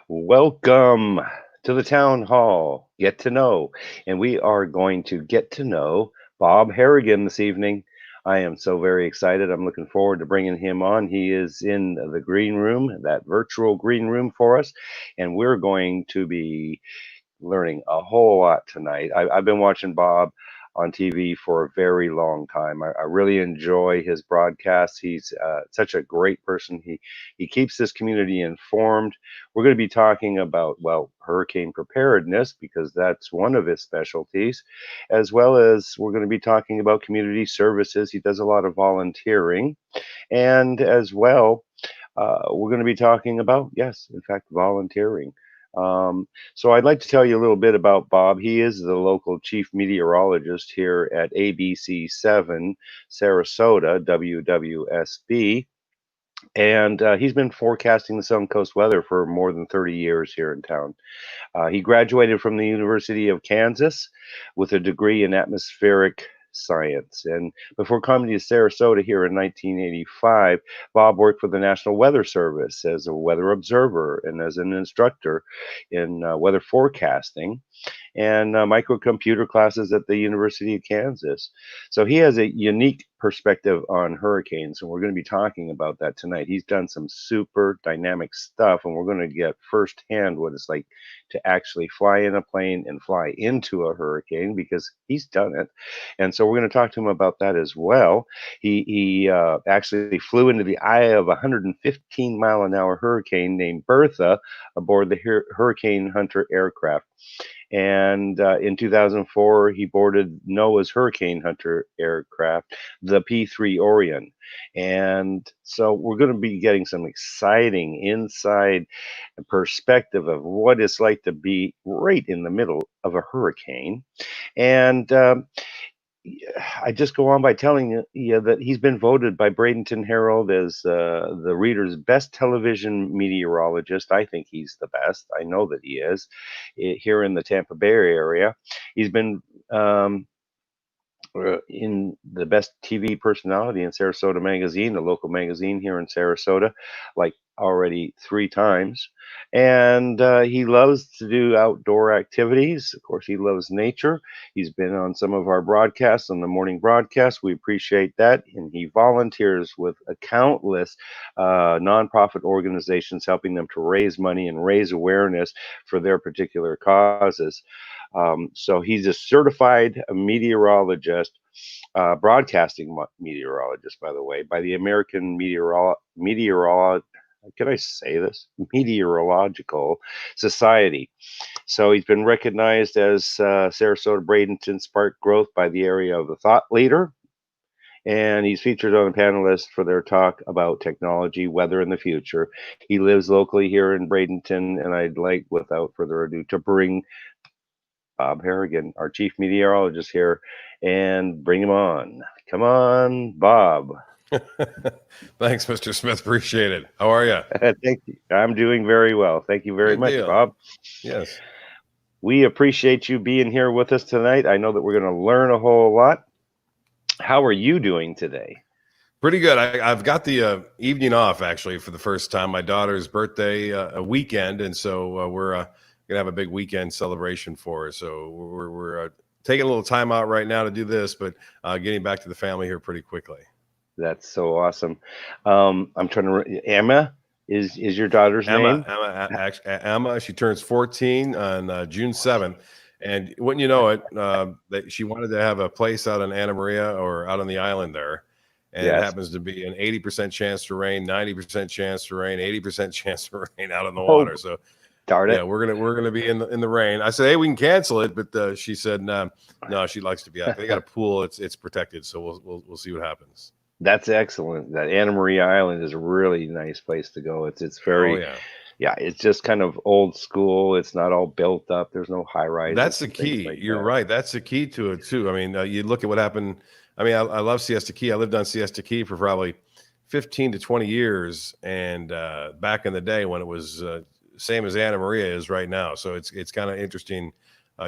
Welcome to the town hall. Get to know. And we are going to get to know Bob Harrigan this evening. I am so very excited. I'm looking forward to bringing him on. He is in the green room, that virtual green room for us. And we're going to be learning a whole lot tonight. I've been watching Bob on TV for a very long time. I really enjoy his broadcasts. He's such a great person. He keeps this community informed. We're going to be talking about, well, hurricane preparedness because that's one of his specialties, as well as we're going to be talking about community services. He does a lot of volunteering, and as well, we're going to be talking about, yes, in fact, volunteering. Um, so I'd like to tell you a little bit about Bob. He is the local chief meteorologist here at ABC7 Sarasota, WWSB, and he's been forecasting the Suncoast weather for more than 30 years here in town. He graduated from the University of Kansas with a degree in atmospheric science. And before coming to Sarasota here in 1985, Bob worked for the National Weather Service as a weather observer and as an instructor in weather forecasting and microcomputer classes at the University of Kansas. So he has a unique perspective on hurricanes, and we're going to be talking about that tonight. He's done some super dynamic stuff, and we're going to get firsthand what it's like to actually fly in a plane and fly into a hurricane because he's done it. And so we're going to talk to him about that as well. He actually flew into the eye of a 115-mile-an-hour hurricane named Bertha aboard the Hurricane Hunter aircraft. And in 2004, he boarded NOAA's Hurricane Hunter aircraft, the P3 Orion. And so we're going to be getting some exciting inside perspective of what it's like to be right in the middle of a hurricane. And I just go on by telling you that he's been voted by Bradenton Herald as the reader's best television meteorologist. I think he's the best. I know that he is here in the Tampa Bay area. He's been in the best TV personality in Sarasota Magazine, a local magazine here in Sarasota, like already 3 times. And he loves to do outdoor activities. Of course, he loves nature. He's been on some of our broadcasts, on the morning broadcast. We appreciate that. And he volunteers with a countless nonprofit organizations, helping them to raise money and raise awareness for their particular causes. So he's a certified meteorologist, broadcasting meteorologist, by the way, by the American can I say this? Meteorological Society. So he's been recognized as Sarasota Bradenton Spark Growth by the area of the thought leader. And he's featured on a panelist for their talk about technology, weather, and the future. He lives locally here in Bradenton, and I'd like, without further ado, to bring Bob Harrigan, our chief meteorologist here, and bring him on. Come on, Bob. Thanks, Mr. Smith. Appreciate it. How are you? Thank you. I'm doing very well. Thank you very Good much, deal. Bob. Yes. We appreciate you being here with us tonight. I know that we're going to learn a whole lot. How are you doing today? Pretty good. I've got the evening off, actually, for the first time. My daughter's birthday a weekend, and so we're going to have a big weekend celebration for her. So we're taking a little time out right now to do this, but getting back to the family here pretty quickly. That's so awesome. I'm trying to. Emma is your daughter's name? Emma. She turns 14 on June 7th, and wouldn't you know it, that she wanted to have a place out in Anna Maria or out on the island there, and Yes. it happens to be an 80% chance to rain, 90% chance to rain, 80% chance to rain out on the water. So, darn it. Yeah, we're gonna be in the rain. I said, hey, we can cancel it, but she said no, she likes to be out. They got a pool; it's protected, so we'll see what happens. That's excellent. That Anna Maria Island is a really nice place to go. It's very, yeah, it's just kind of old school. It's not all built up. There's no high rise. That's the key. You're right. That's the key to it too. I mean, you look at what happened. I mean, I love Siesta Key. I lived on Siesta Key for probably 15 to 20 years, and back in the day when it was same as Anna Maria is right now. So it's kind of interesting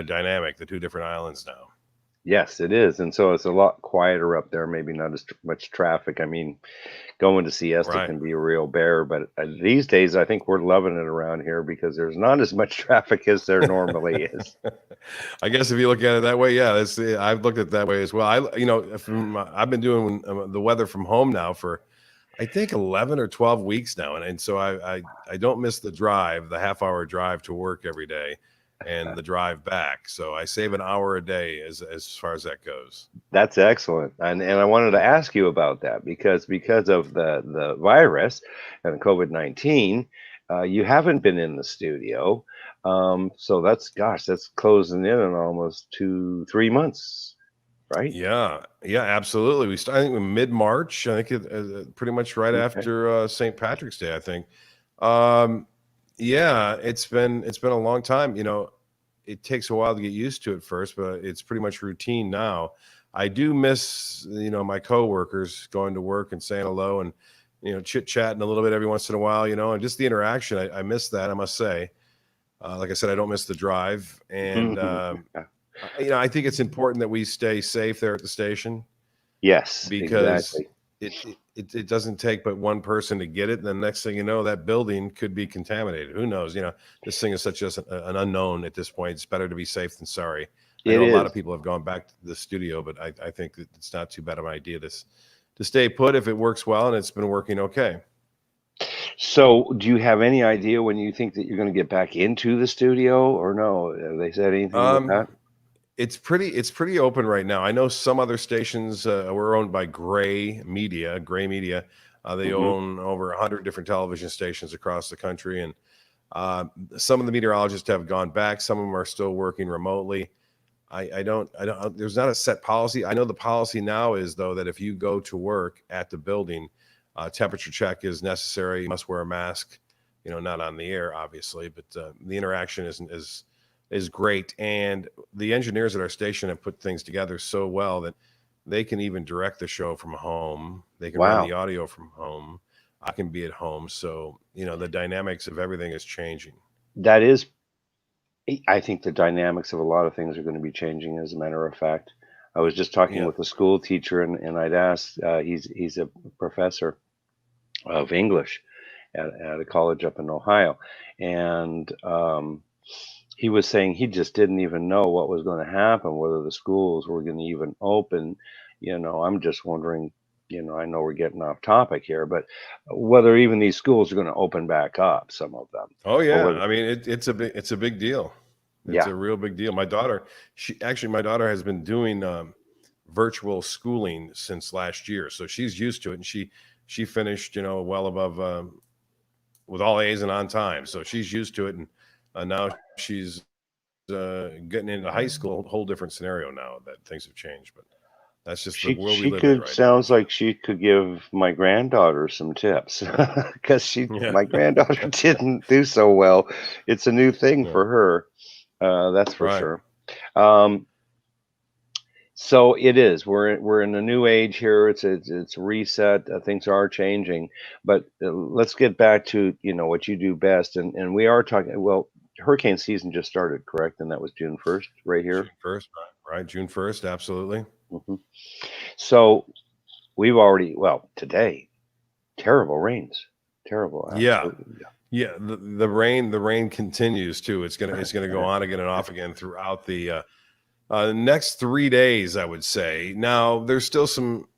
dynamic, the two different islands now. Yes, it is, and so it's a lot quieter up there, maybe not as much traffic. I mean, going to Siesta Right. can be a real bear, but these days I think we're loving it around here because there's not as much traffic as there normally is. I guess if you look at it that way, yeah, I've looked at it that way as well. I've been doing the weather from home now for I think 11 or 12 weeks now, and so I don't miss the drive, the half-hour drive to work every day, and the drive back. So I save an hour a day as far as that goes. That's excellent, and I wanted to Yeah. ask you about that because of the virus and COVID-19, you haven't been in the studio, so that's closing in on almost 2, 3 months, right? Yeah, absolutely. I think mid-March. I think pretty much right Okay. after St. Patrick's Day. I think. Um, yeah, it's been a long time. It takes a while to get used to it first, but it's pretty much routine now. I do miss my coworkers going to work and saying hello and chit chatting a little bit every once in a while. And just the interaction. I miss that. I must say. Like I said, I don't miss the drive, and Mhm. Yeah. I think it's important that we stay safe there at the station Yes, because exactly. it doesn't take but one person to get it. And the next thing you know, that building could be contaminated. Who knows? This thing is such as an unknown at this point. It's better to be safe than sorry. I It know a lot is. of people have gone back to the studio, but I think that it's not too bad of an idea to stay put if it works well, and it's been working okay. So, do you have any idea when you think that you're gonna get back into the studio or no? Have they said anything about Um, that? it's pretty open right now. I know some other stations were owned by Gray Media. They Mhm. own over 100 different television stations across the country, and uh, some of the meteorologists have gone back. Some of them are still working remotely. I don't. There's not a set policy. I know the policy now is though that if you go to work at the building, temperature check is necessary. You must wear a mask. Not on the air, obviously, but the interaction is great. And the engineers at our station have put things together so well that they can even direct the show from home. They can run Wow. the audio from home. I can be at home. So, the dynamics of everything is changing. That is I think the dynamics of a lot of things are gonna be changing, as a matter of fact. I was just talking Yeah. with a school teacher, and I'd asked, he's a professor of English at a college up in Ohio, and, he was saying he just didn't even know what was gonna happen, whether the schools were gonna even open. I'm just wondering, I know we're getting off topic here, but whether even these schools are gonna open back up, some of them, Oh or yeah. whether. I mean, it's a big deal. It's Yeah. a real big deal. My daughter has been doing virtual schooling since last year, so she's used to it, and she finished, well above with all A's and on time. So she's used to it, and now she's getting into high school. Whole different scenario now that things have changed, but that's just the world we She live in could right now. sounds like she could give my granddaughter some tips because Yeah. my granddaughter didn't do so well. It's a new thing Yeah. for her, that's for Right. sure. Um, so it is. We're in a new age here. It's reset. Things are changing, but let's get back to what you do best, and we are talking. Well, hurricane season just started, correct? And that was June 1st, right here. June 1st, right? June 1st, absolutely. hmm So we've already, well, today, terrible rains, terrible, Yeah. absolutely. Yeah. Yeah, the rain continues too. It's gonna go on again and off again throughout the next 3 days, I would say. Now, there's still some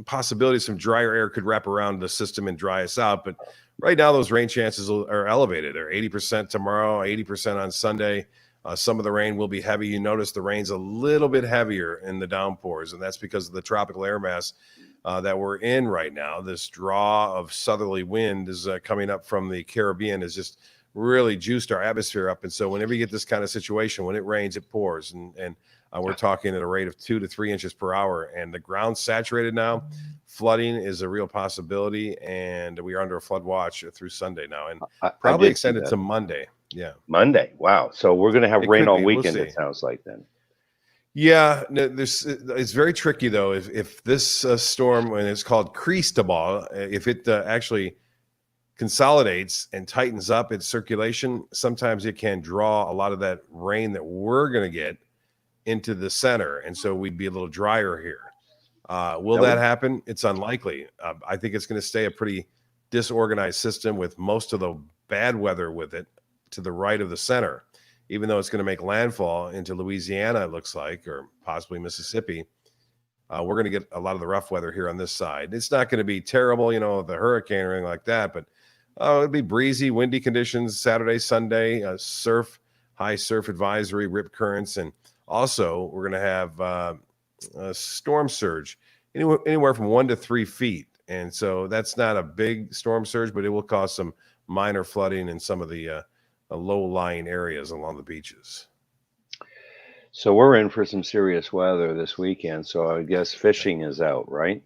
possibilities some drier air could wrap around the system and dry us out, but right now those rain chances are elevated. They're 80% tomorrow, 80% on Sunday. Some of the rain will be heavy. You notice the rain's a little bit heavier in the downpours, and that's because of the tropical air mass that we're in right now. This draw of southerly wind is coming up from the Caribbean, has just really juiced our atmosphere up. And so whenever you get this kind of situation, when it rains, it pours, and we're talking at a rate of 2 to 3 inches per hour, and the ground's saturated now. Flooding is a real possibility, and we are under a flood watch through Sunday now, and I probably did see extended that. to Monday. Yeah, Monday. Wow. So we're going to have it rain could all be. We'll weekend, it see. sounds like then. Yeah, no, it's very tricky though. If this storm, when it's called Cristobal, if it actually consolidates and tightens up its circulation, sometimes it can draw a lot of that rain that we're going to get into the center, and so we'd be a little drier here. Will That that would, happen? It's unlikely. I think it's going to stay a pretty disorganized system with most of the bad weather with it to the right of the center, even though it's going to make landfall into Louisiana, it looks like, or possibly Mississippi. We're going to get a lot of the rough weather here on this side. It's not going to be terrible, the hurricane or anything like that, but it'll be breezy, windy conditions Saturday, Sunday, high surf advisory, rip currents, and also we're going to have a storm surge anywhere from 1 to 3 feet. And so that's not a big storm surge, but it will cause some minor flooding in some of the low-lying areas along the beaches. so we're in for some serious weather this weekend. So I guess fishing is out, right?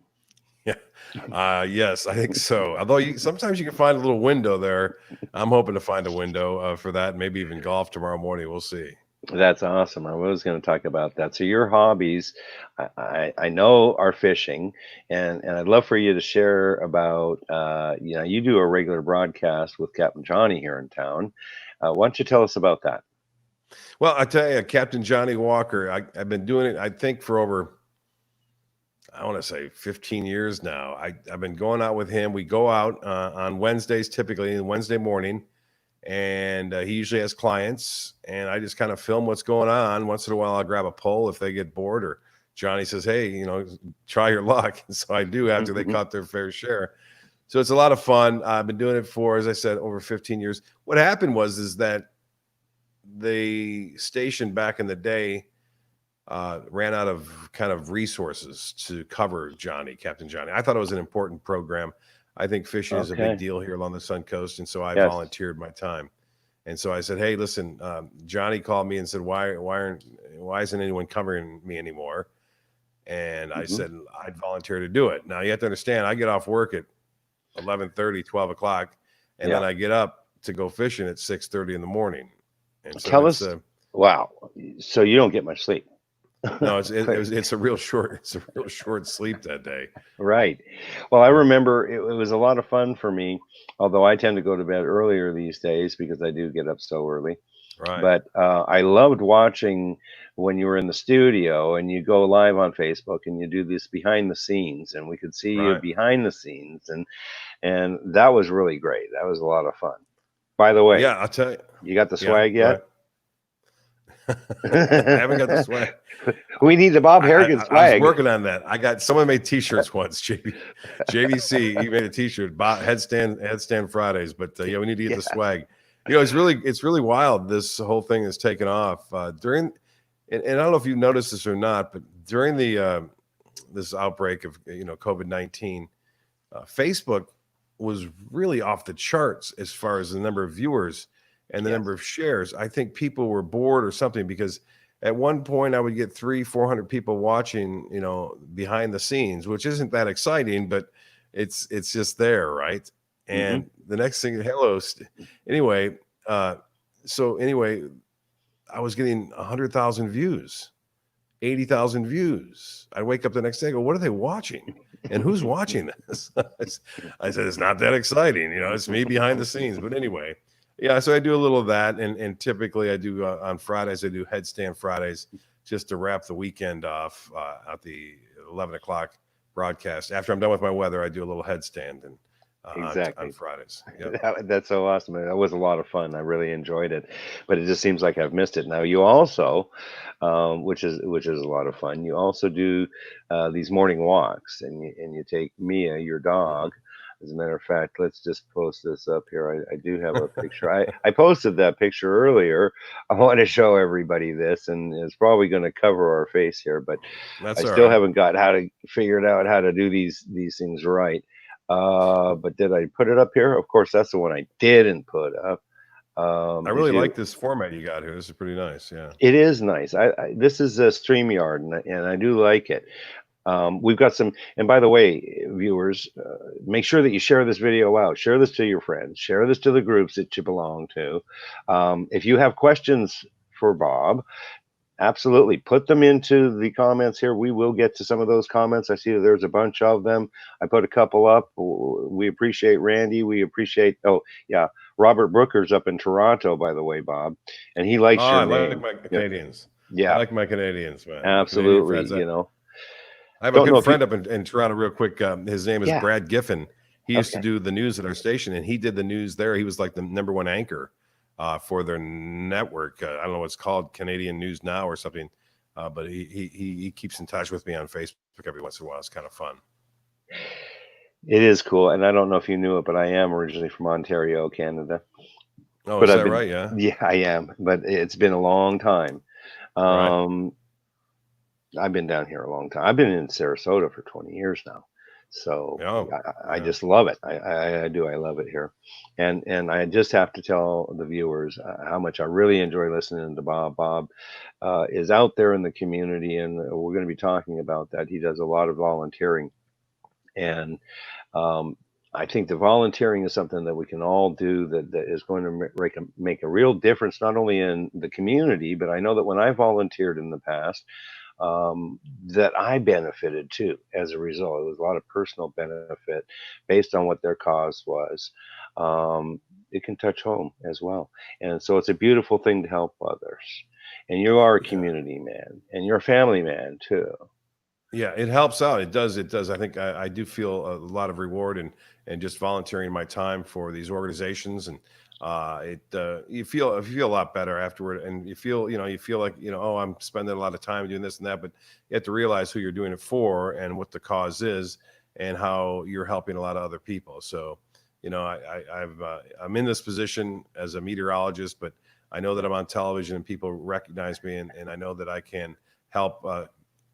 Yeah. Yes, I think so. Although sometimes you can find a little window there. I'm hoping to find a window for that. Maybe even golf tomorrow morning. We'll see. That's awesome. I was going to talk about that. So your hobbies, I know, are fishing, and I'd love for you to share about. You do a regular broadcast with Captain Johnny here in town. Why don't you tell us about that? Well, I tell you, Captain Johnny Walker, I've been doing it, I think, for over, I want to say 15 years now. I've been going out with him. We go out on Wednesdays, typically, Wednesday morning, and he usually has clients, and I just kind of film what's going on. Once in a while, I'll grab a pole if they get bored, or Johnny says, hey, try your luck. And so I do after they caught their fair share. So it's a lot of fun. I've been doing it for, as I said, over 15 years. What happened is that the station back in the day ran out of kind of resources to cover Captain Johnny. I thought it was an important program. I think fishing is a big deal here along the Suncoast, and so I volunteered my time. And so I said, hey, listen, Johnny called me and said, why isn't anyone covering me anymore? And I said, I'd volunteer to do it. Now, you have to understand, I get off work at 11:30, 12 o'clock, and then I get up to go fishing at 6:30 in the morning. And so Tell us, wow. So you don't get much sleep. No, it's a real short sleep that day. Right. Well, I remember it was a lot of fun for me, although I tend to go to bed earlier these days because I do get up so early. Right. But I loved watching when you were in the studio and you go live on Facebook and you do this behind the scenes, and we could see you behind the scenes, and that was really great. That was a lot of fun. By the way, yeah, I'll tell you. You got the swag yet? I haven't got the swag. We need the Bob Harrigan swag. I was working on that. Someone made T-shirts once. JVC, he made a T-shirt, headstand Fridays. But we need to get the swag. It's really wild. This whole thing has taken off during, and I don't know if you noticed this or not, but during the this outbreak of COVID-19, Facebook was really off the charts as far as the number of viewers and the number of shares. I think people were bored or something, because at one point I would get 300-400 people watching, behind the scenes, which isn't that exciting, but it's just there, right? And the next thing, anyway, I was getting 100,000 views, 80,000 views. I wake up the next day and go, what are they watching? And who's watching this? I said, it's not that exciting. It's me behind the scenes. But anyway, so I do a little of that. And typically I do on Fridays, I do Headstand Fridays just to wrap the weekend off at the 11 o'clock broadcast. After I'm done with my weather, I do a little headstand and on Fridays. Yep. That's so awesome. That was a lot of fun. I really enjoyed it, but it just seems like I've missed it. Now you also, which is a lot of fun, you also do these morning walks, and you take Mia, your dog. As a matter of fact, let's just post this up here. I do have a picture. I posted that picture earlier. I want to show everybody this, and it's probably going to cover our face here, but I still haven't got figured out how to do these things right. But did I put it up here? Of course, that's the one I didn't put up. I really like this format you got here. This is pretty nice. Yeah, it is nice. This is a StreamYard, and I do like it. We've got some, and by the way, viewers, make sure that you share this video out. Share this to your friends. Share this to the groups that you belong to. If you have questions for Bob, absolutely put them into the comments here. We will get to some of those comments. I see that there's a bunch of them. I put a couple up. We appreciate Randy. We appreciate, Robert Brooker's up in Toronto, by the way, Bob, and he likes your name. I like my Canadians. Yeah, like my Canadians, man. Canadian absolutely. friends. I have a Don't know good if you. friend up in Toronto, real quick. His name is Yeah. Brad Giffen. He used to Okay. do the news at our station, and he did the news there. He was like the #1 anchor for their network. I don't know what's called, Canadian News Now or something. But he keeps in touch with me on Facebook every once in a while. It's kind of fun. It is cool, and I don't know if you knew it, but I am originally from Ontario, Canada. Oh, But is I've that been, right? Yeah. yeah, I am, but it's been a long time. Right. Um, I've been down here a long time. I've been in Sarasota for 20 years now. So Oh, I yeah. just love it. I do. I love it here. And I just have to tell the viewers how much I really enjoy listening to Bob. Bob is out there in the community, and we're going to be talking about that. He does a lot of volunteering. And um, I think the volunteering is something that we can all do that is going to make a real difference, not only in the community, but I know that when I volunteered in the past, that I benefited too as a result. It was a lot of personal benefit based on what their cause was. Um, it can touch home as well. And so it's a beautiful thing to help others. And you are a Yeah. community man and you're a family man too. Yeah, it helps out. It does. It does. I think I do feel a lot of reward and just volunteering my time for these organizations, and you feel a lot better afterward, and you feel like, oh, I'm spending a lot of time doing this and that, but you have to realize who you're doing it for and what the cause is and how you're helping a lot of other people. So, I'm in this position as a meteorologist, but I know that I'm on television and people recognize me, and I know that I can help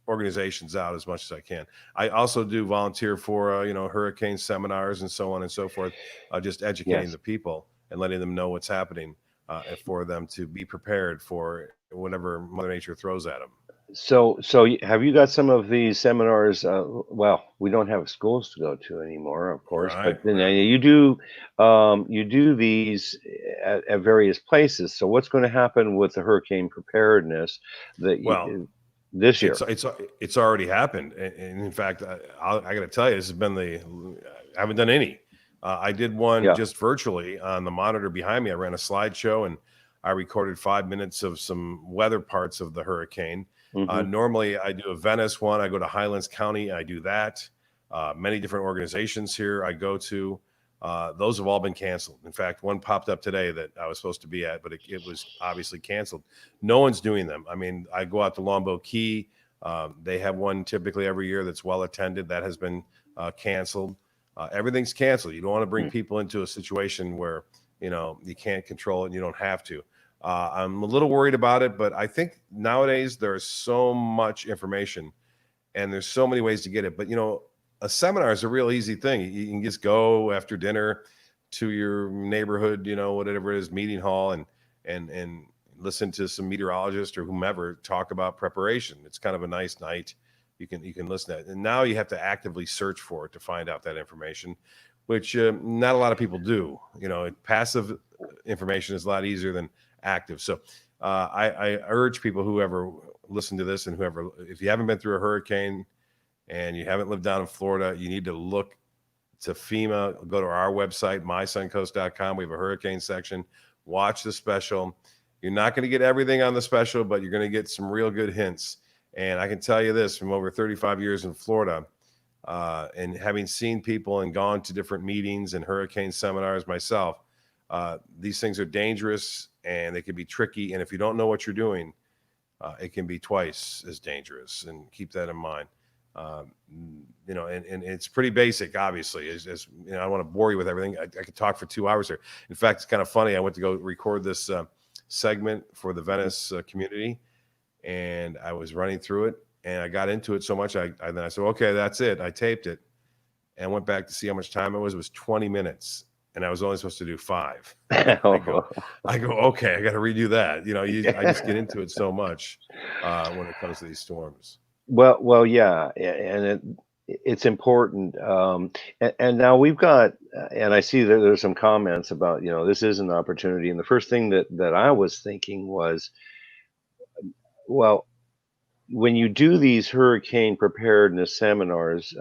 organizations out as much as I can. I also do volunteer for hurricane seminars and so on and so forth, just educating Yes. the people and letting them know what's happening, and for them to be prepared for whatever Mother Nature throws at them. So have you got some of these seminars? Well, we don't have schools to go to anymore, of course, but Right, then right. you do these at various places. So what's going to happen with the hurricane preparedness that Well, this it's year? it's it's already happened, and in fact, I got to tell you, this has been I haven't done any. I did one Yeah. just virtually on the monitor behind me. I ran a slideshow and I recorded 5 minutes of some weather parts of the hurricane. Hmm. Normally, I do a Venice one. I go to Highlands County. I do that. Many different organizations here I go to. Those have all been canceled. In fact, one popped up today that I was supposed to be at, but it was obviously canceled. No one's doing them. I mean, I go out to Longboat Key. They have one typically every year that's well attended. That has been canceled. Everything's canceled. You don't want to bring people into a situation where you can't control it and you don't have to. I'm a little worried about it, but I think nowadays there's so much information and there's so many ways to get it. But a seminar is a real easy thing. You can just go after dinner to your neighborhood, whatever it is, meeting hall, and listen to some meteorologist or whomever talk about preparation. It's kind of a nice night. You can listen to it, and now you have to actively search for it to find out that information, which not a lot of people do. Passive information is a lot easier than active. So I urge people, whoever listen to this and whoever, if you haven't been through a hurricane and you haven't lived down in Florida, you need to look to FEMA. Go to our website, mysuncoast.com. We have a hurricane section. Watch the special. You're not going to get everything on the special, but you're going to get some real good hints. And I can tell you this, from over 35 years in Florida, and having seen people and gone to different meetings and hurricane seminars myself, these things are dangerous and they can be tricky. And if you don't know what you're doing, it can be twice as dangerous. And keep that in mind. And it's pretty basic, obviously. As I don't want to bore you with everything. I could talk for 2 hours here. In fact, it's kind of funny. I went to go record this segment for the Venice community, and I was running through it, and I got into it so much. Then I said, okay, that's it. I taped it and went back to see how much time it was. It was 20 minutes, and I was only supposed to do 5. I go, okay, I got to redo that. I just get into it so much when it comes to these storms. Well, yeah, and it's important. And now we've got, and I see that there's some comments about, this is an opportunity. And the first thing that I was thinking was, well, when you do these hurricane preparedness seminars,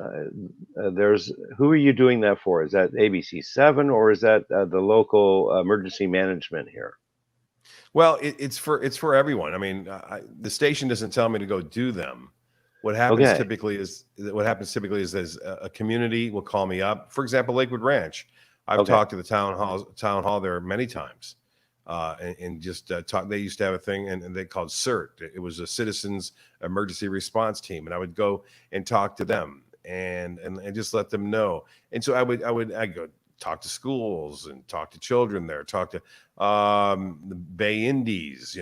there's who are you doing that for? Is that ABC7 or is that the local emergency management here? Well, it's for everyone. I mean, the station doesn't tell me to go do them. Okay. What happens typically is a community will call me up. For example, Lakewood Ranch. I've Okay. talked to the town hall there many times, and just talk. They used to have a thing, and they called CERT. It was a Citizens Emergency Response Team, and I would go and talk to them and just let them know. And so I'd go talk to schools and talk to children there, talk to the Bay Indies,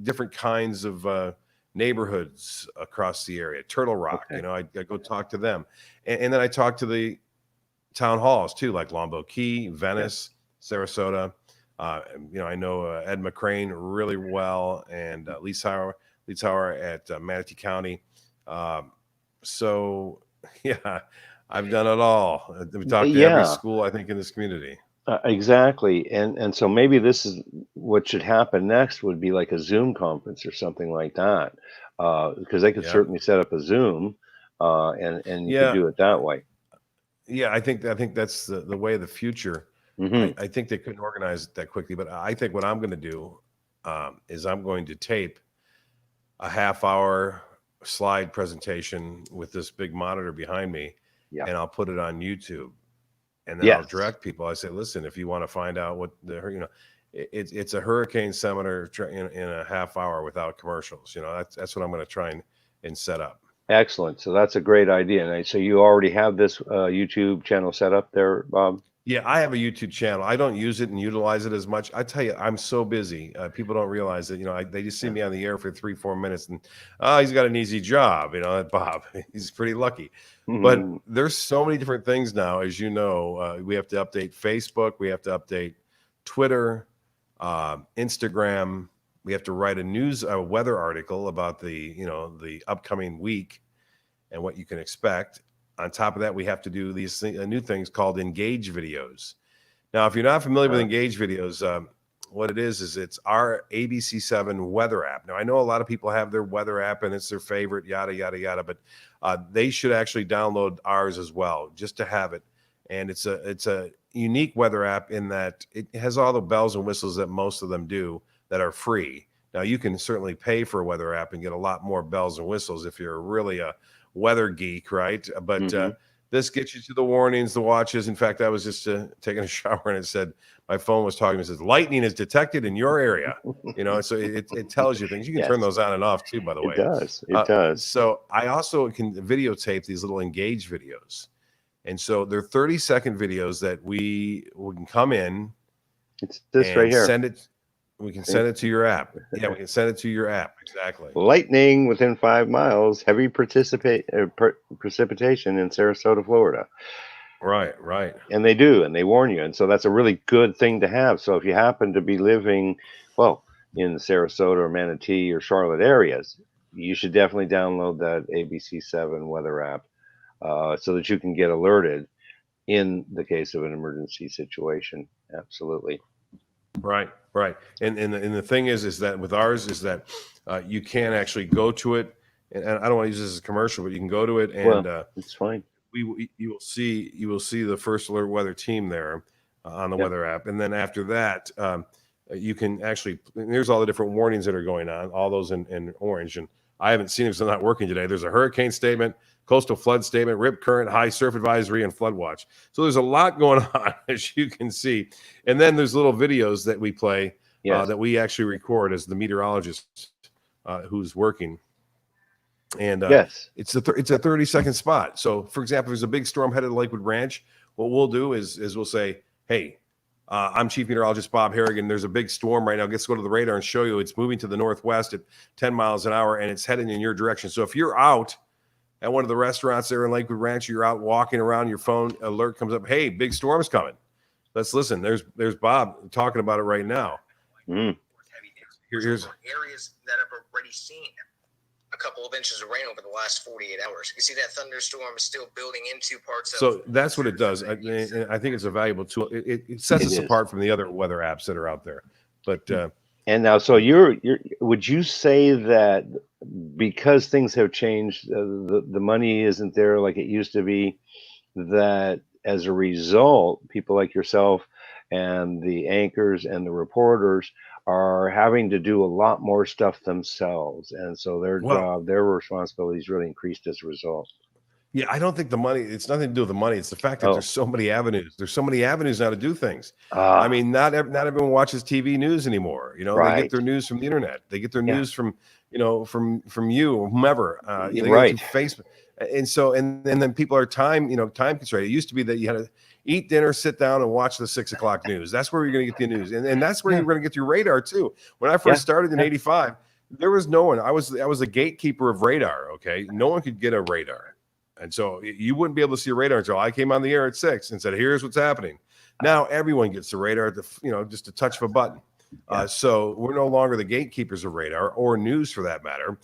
different kinds of neighborhoods across the area, Turtle Rock, Okay. I go talk to them. And then I talk to the town halls too, like Longboat Key, Venice, Sarasota. I know Ed McCrane really well, and Lee Sauer at Manatee County. So yeah, I've done it all. We talked to every Yeah. school, I think, in this community. Exactly. And so maybe this is what should happen next would be like a Zoom conference or something like that. Because they could Yeah. certainly set up a Zoom, and you could Yeah. do it that way. Yeah, I think that's the way of the future. Hmm. I think they couldn't organize it that quickly, but I think what I'm going to do is I'm going to tape a half hour slide presentation with this big monitor behind me, Yeah. and I'll put it on YouTube, and then I'll Yes. direct people. I say, listen, if you want to find out what it's a hurricane seminar in a half hour without commercials. That's what I'm going to try and set up. Excellent. So that's a great idea. And so you already have this YouTube channel set up there, Bob? Yeah, I have a YouTube channel. I don't use it and utilize it as much. I tell you, I'm so busy. People don't realize that. They just see Yeah. me on the air for 3-4 minutes, and he's got an easy job. Bob, he's pretty lucky. But Mhm. there's so many different things now, as you know. We have to update Facebook. We have to update Twitter, Instagram. We have to write a weather article about the upcoming week and what you can expect. On top of that, we have to do these new things called engage videos. Now, if you're not familiar with Uh, engage videos, what it is it's our ABC7 Weather App. Now, I know a lot of people have their weather app and it's their favorite, yada, yada, yada, but they should actually download ours as well just to have it. And it's a unique weather app in that it has all the bells and whistles that most of them do that are free. Now, you can certainly pay for a weather app and get a lot more bells and whistles if you're really a weather geek, right? But mhm. this gets you to the warnings, the watches. In fact, I was just taking a shower and it said my phone was talking. It says lightning is detected in your area. So it tells you things. You can turn Yes, those on and off too, by the it way. does. It does. So I also can videotape these little engage videos, and so they're 30-second videos that we can come in It's this right and here. send it. We can See? send it to your app. Yeah, we can send it to your app. Exactly. Lightning within 5 miles, heavy precipitation in Sarasota, Florida. Right. Right. And they do, and they warn you. And so that's a really good thing to have. So if you happen to be living, well, in the Sarasota or Manatee or Charlotte areas, you should definitely download that ABC7 Weather App, so that you can get alerted in the case of an emergency situation. Absolutely. Right, right. And the thing is that with ours is that you can actually go to it, and I don't want to use this as a commercial, but you can go to it, and Well, it's fine. you will see the first alert weather team there on the Yep. weather app, and then after that, you can actually there's all the different warnings that are going on, all those in orange, and I haven't seen them because I'm not working today. There's a hurricane statement, coastal flood statement, rip current, high surf advisory, and flood watch. So there's a lot going on, as you can see. And then there's little videos that we play Yes. that we actually record as the meteorologist who's working. And Yes. it's a 30-second spot. So, for example, if there's a big storm headed to Lakewood Ranch, what we'll do is we'll say, hey, I'm Chief Meteorologist Bob Harrigan. There's a big storm right now. Let's go to the radar and show you it's moving to the northwest at 10 miles an hour, and it's heading in your direction. So if you're out at one of the restaurants there in Lakewood Ranch, you're out walking around, your phone alert comes up, hey, big storm's coming. Let's listen. There's Bob talking about it right now. Mm. Here's areas that have already seen a couple of inches of rain over the last 48 hours. You see that thunderstorm is still building into parts of. So that's what it does. I think it's a valuable tool. It sets us apart from the other weather apps that are out there. But And now, so you're would you say that because things have changed, the money isn't there like it used to be, that as a result, people like yourself and the anchors and the reporters are having to do a lot more stuff themselves, and so their Well, job, their responsibilities really increased as a result. yeah, I don't think the money, it's nothing to do with the money. It's the fact that Oh, there's so many avenues. There's so many avenues now to do things. I ah, mean, not everyone watches TV news anymore. You know, they get right. their news from the internet. They get their Yeah, news from, from you or whomever. you're They get it through right. Facebook. And so, and then people are time constrained. It used to be that you had to eat dinner, sit down, and watch the 6 o'clock news. That's where you're going to get the news, and that's where Yeah, you're going to get your radar too. When I yeah, first started in yeah. '85, there was no one. I was a gatekeeper of radar. Okay, no one could get a radar. And so you wouldn't be able to see a radar until I came on the air at 6 and said, "Here's what's happening." Now everyone gets the radar at just a touch of a button. Yeah. So we're no longer the gatekeepers of radar or news for that matter.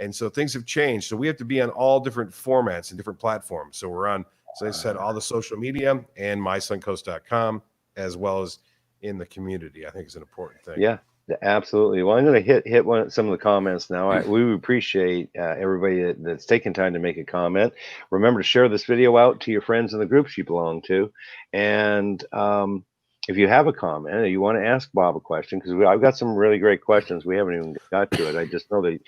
And so things have changed. So we have to be on all different formats and different platforms. So we're on, as I said, all the social media and mysuncoast.com, as well as in the community. I think is an important thing. Yeah, absolutely. Well, I'm going to hit some of the comments now. We appreciate everybody that's taken time to make a comment. Remember to share this video out to your friends in the groups you belong to, and if you have a comment or you want to ask Bob a question, because I've got some really great questions, we haven't even got to it. I just know that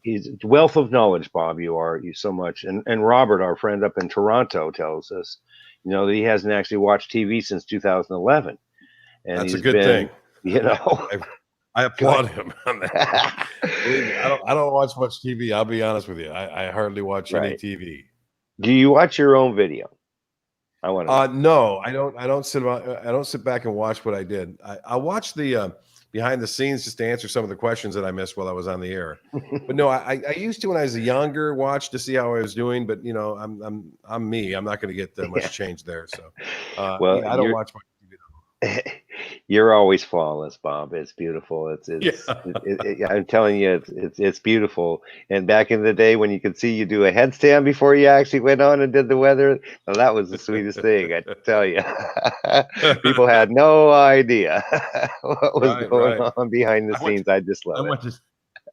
he's a wealth of knowledge, Bob. You so much, and Robert, our friend up in Toronto, tells us, that he hasn't actually watched TV since 2011. And That's a he's good been, thing. I applaud him on that. Believe me, I don't watch much TV. I'll be honest with you. I hardly watch any right. TV. Do you watch your own video? I want to know. No, I don't. I don't sit back and watch what I did. I watch the behind the scenes just to answer some of the questions that I missed while I was on the air. But no, I used to when I was younger watch to see how I was doing. But I'm me. I'm not going to get much change there. So Well, I don't watch much TV. you're always flawless, Bob. It's beautiful. I'm telling you, it's beautiful. And back in the day when you could see you do a headstand before you actually went on and did the weather, well, that was the sweetest thing, I tell you. People had no idea what was going on behind the scenes. I just love it.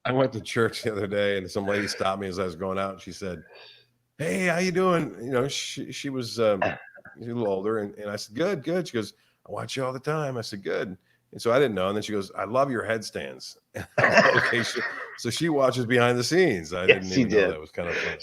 I went to church the other day, and some lady stopped me as I was going out, and she said, "Hey, how you doing?" She was a little older, and I said, "Good." She goes, "I watch you all the time." I said, "Good." And so I didn't know. And then she goes, "I love your headstands." Okay. So she watches behind the scenes. I didn't even know that was kind of funny.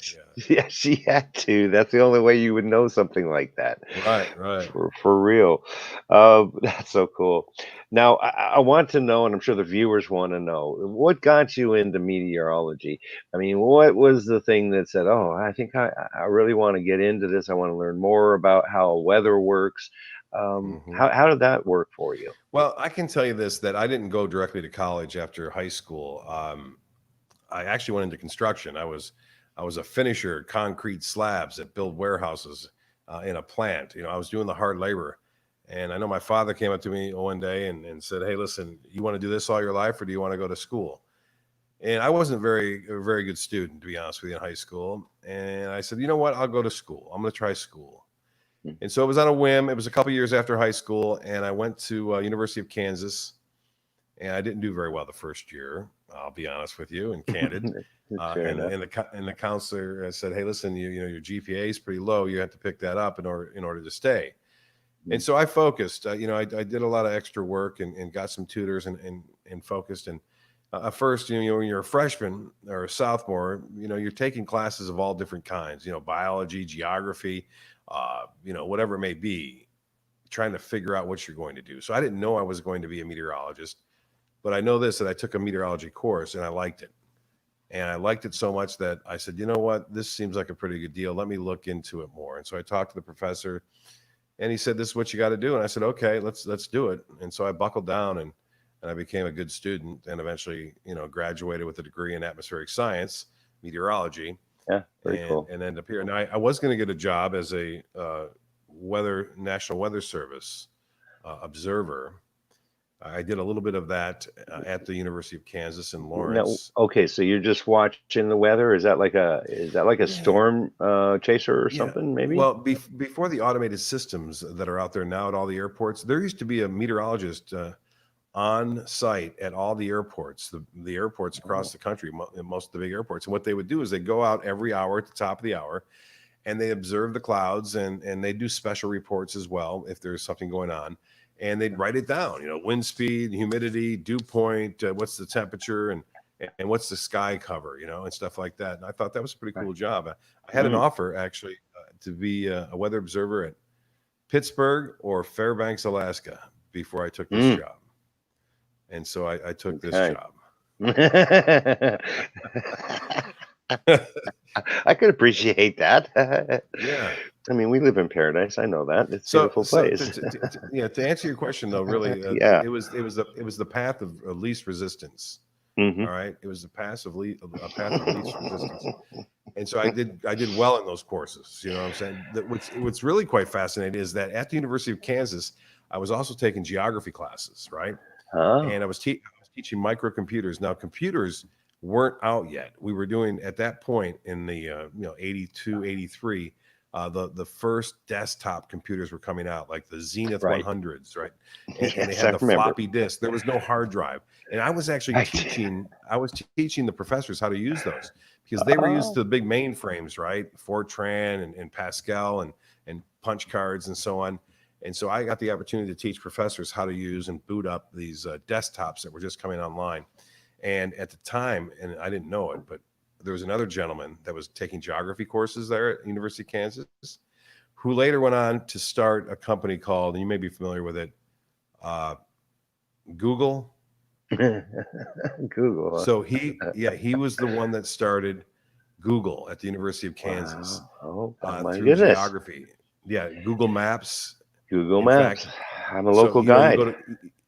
Yeah, she had to. That's the only way you would know something like that. Right. For real. That's so cool. Now, I want to know, and I'm sure the viewers want to know, what got you into meteorology? I mean, what was the thing that said, "Oh, I think I really want to get into this. I want to learn more about how weather works." How did that work for you? Well, I can tell you this, that I didn't go directly to college after high school. I actually went into construction. I was a finisher, concrete slabs that build warehouses in a plant. I was doing the hard labor. And I know my father came up to me one day and said, "Hey, listen, you want to do this all your life, or do you want to go to school?" And I wasn't a very good student, to be honest with you, in high school. And I said, "You know what? I'll go to school. I'm going to try school." And so it was on a whim. It was a couple years after high school, and I went to University of Kansas, and I didn't do very well the first year. I'll be honest with you and candid. And the counselor said, "Hey, listen, your GPA is pretty low. You have to pick that up in order to stay." And so I focused. I did a lot of extra work and got some tutors and focused. And at first, when you're a freshman or a sophomore, you're taking classes of all different kinds. Biology, geography. Whatever it may be, trying to figure out what you're going to do. So I didn't know I was going to be a meteorologist, but I know that I took a meteorology course and I liked it. And I liked it so much that I said, "You know what, this seems like a pretty good deal. Let me look into it more." And so I talked to the professor and he said, "This is what you got to do." And I said, "Okay, let's do it." And so I buckled down and I became a good student and eventually, graduated with a degree in atmospheric science, meteorology. Yeah, very cool. And ended up here. Now I was going to get a job as a National Weather Service observer. I did a little bit of that at the University of Kansas in Lawrence. Now, okay, so you're just watching the weather. Is that like a storm chaser or something? Maybe. Well, before the automated systems that are out there now at all the airports, there used to be a meteorologist on site at all the airports, the airports across the country, most of the big airports. And what they would do is they go out every hour at the top of the hour and they observe the clouds and they do special reports as well if there's something going on. and they'd write it down. Wind speed, humidity, dew point, what's the temperature, and what's the sky cover, and stuff like that. And I thought that was a pretty cool job. I had an offer actually to be a weather observer at Pittsburgh or Fairbanks, Alaska, before I took this job. And so I took this job. I could appreciate that. Yeah. I mean, we live in paradise. I know that. It's a beautiful place. To answer your question though, really, it was the path of least resistance. All right, it was a path of least resistance, and so I did well in those courses. You know what I'm saying? What's really quite fascinating is that at the University of Kansas, I was also taking geography classes, right? And I was teaching microcomputers. Now, computers weren't out yet. We were doing at that point in the 82, 83. The first desktop computers were coming out, like the Zenith 100s, right? And they had the floppy disk. There was no hard drive. And I was actually teaching the professors how to use those, because they were used to the big mainframes, right? Fortran and Pascal and punch cards and so on. And so I got the opportunity to teach professors how to use and boot up these desktops that were just coming online. And at the time, and I didn't know it, but there was another gentleman that was taking geography courses there at University of Kansas, who later went on to start a company called, and you may be familiar with it, Google. Google. So he was the one that started Google at the University of Kansas. Wow. Oh, my through goodness. Geography. Yeah, Google Maps. Google Maps. Fact, I'm a local guide.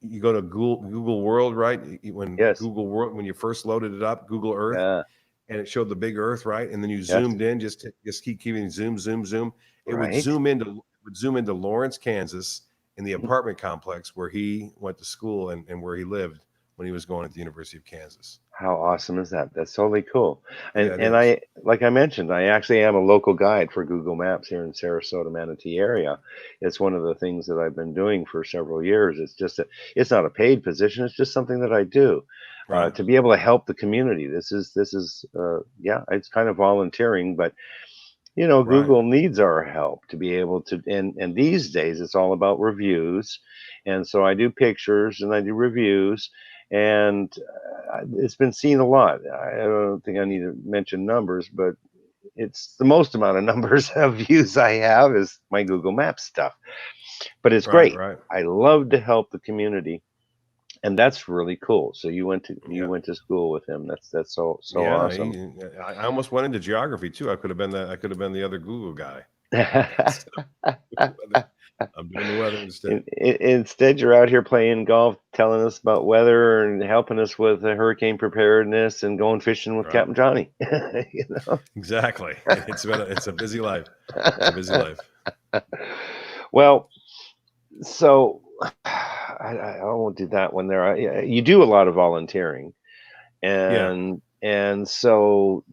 You go to Google World, right? Google World, when you first loaded it up, Google Earth, and it showed the big Earth, right? And then you zoomed in, just keep keeping zoom. It would zoom into Lawrence, Kansas, in the apartment complex where he went to school and where he lived when he was going at the University of Kansas. How awesome is that? That's totally cool. And I, like I mentioned, I actually am a local guide for Google Maps here in Sarasota, Manatee area. It's one of the things that I've been doing for several years. It's not a paid position. It's just something that I do to be able to help the community. This is it's kind of volunteering, but Google needs our help to be able to, and these days it's all about reviews. And so I do pictures and I do reviews, and it's been seen a lot. I don't think I need to mention numbers, but it's the most amount of numbers of views I have is my Google Maps stuff. But it's great. I love to help the community, and that's really cool. So you went to school with him. That's so awesome. I almost went into geography too. I could have been the other Google guy. I'm doing the weather instead. Instead, you're out here playing golf, telling us about weather and helping us with the hurricane preparedness and going fishing with Captain Johnny. Exactly. It's a busy life. It's a busy life. Well, so I won't do that one there. You do a lot of volunteering, and so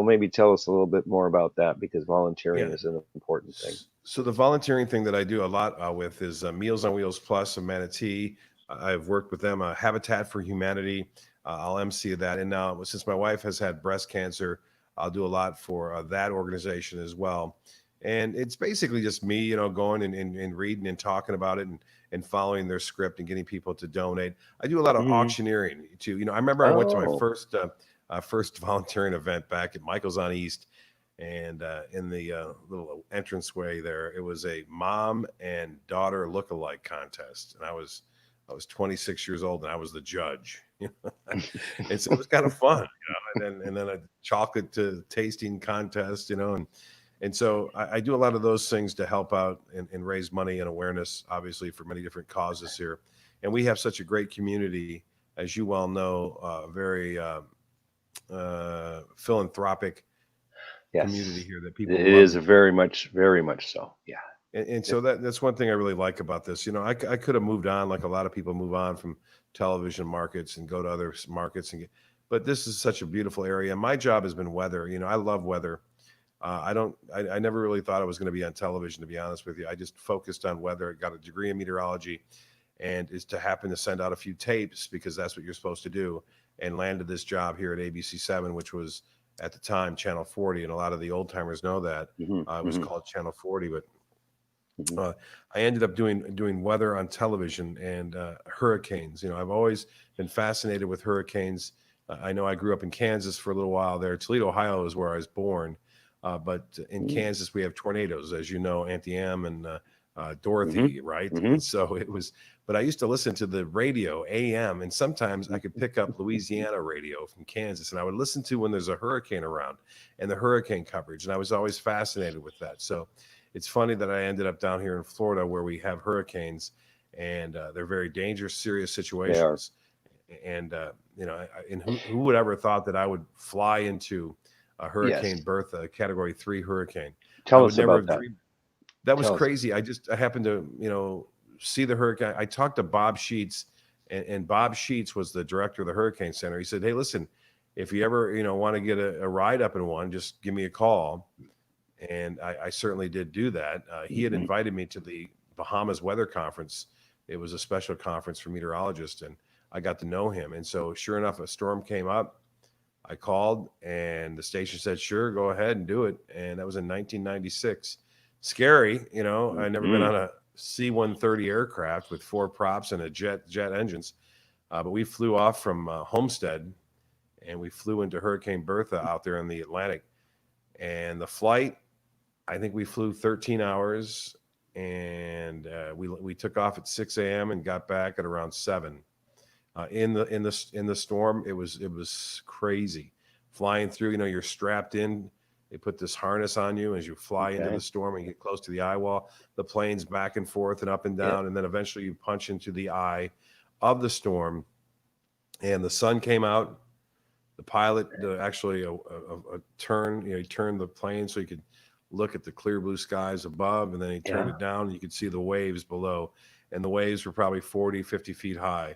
maybe tell us a little bit more about that, because volunteering is an important thing. So the volunteering thing that I do a lot with is Meals on Wheels Plus of Manatee. I've worked with them, Habitat for Humanity. I'll MC that. And now, since my wife has had breast cancer, I'll do a lot for that organization as well. And it's basically just me, going and reading and talking about it and following their script and getting people to donate. I do a lot of auctioneering too. I remember I went to my first volunteering event back at Michael's on East. And in the little entranceway there, it was a mom and daughter lookalike contest, and I was 26 years old, and I was the judge. And so it was kind of fun, and then a chocolate tasting contest, and so I do a lot of those things to help out and raise money and awareness, obviously, for many different causes here. And we have such a great community, as you well know, very philanthropic community here that people. It is very much so. Yeah. And so that's one thing I really like about this. I could have moved on, like a lot of people move on from television markets and go to other markets but this is such a beautiful area. My job has been weather. I love weather. I never really thought I was going to be on television, to be honest with you. I just focused on weather. I got a degree in meteorology, and is to happen to send out a few tapes, because that's what you're supposed to do, and landed this job here at ABC7, which was at the time Channel 40, and a lot of the old timers know that. It was called Channel 40, but Mhm. I ended up doing weather on television and hurricanes. I've always been fascinated with hurricanes. I know I grew up in Kansas for a little while there. Toledo, Ohio is where I was born. But in Mhm. Kansas, we have tornadoes, as you know, Auntie Anne and Mhm. Dorothy, right? Mhm. And so it was, but I used to listen to the radio AM, and sometimes I could pick up Louisiana radio from Kansas, and I would listen to when there's a hurricane around and the hurricane coverage. And I was always fascinated with that. So it's funny that I ended up down here in Florida where we have hurricanes, and they're very dangerous, serious They are. situations. And and who would ever thought that I would fly into a Yes. Hurricane Bertha, a Category 3 hurricane? I Tell would us never about have that. dreamed. That was Tell us. crazy. I happened to see the hurricane. I talked to Bob Sheets, and Bob Sheets was the director of the Hurricane Center. He said, "Hey, listen, if you ever want to get a ride up in one, just give me a call." And I certainly did do that. He had Mhm. invited me to the Bahamas Weather Conference. It was a special conference for meteorologists, and I got to know him. And so, sure enough, a storm came up. I called, and the station said, "Sure, go ahead and do it." And that was in 1996. Scary, I never been Mhm. on a C-130 aircraft with 4 props and a jet engines, but we flew off from Homestead, and we flew into Hurricane Bertha out there in the Atlantic. And the flight, I think we flew 13 hours, and we took off at 6 a.m. and got back at around 7. In the storm, it was crazy flying through. You're strapped in. They put this harness on you as you fly into Okay. the storm and get close to the eye wall. The plane's back and forth and up and Yeah. down, and then eventually you punch into the eye of the storm. And the sun came out. The pilot actually a turn. He turned the plane so he could look at the clear blue skies above, and then he turned Yeah. it down and you could see the waves below, and the waves were probably 40, 50 feet high,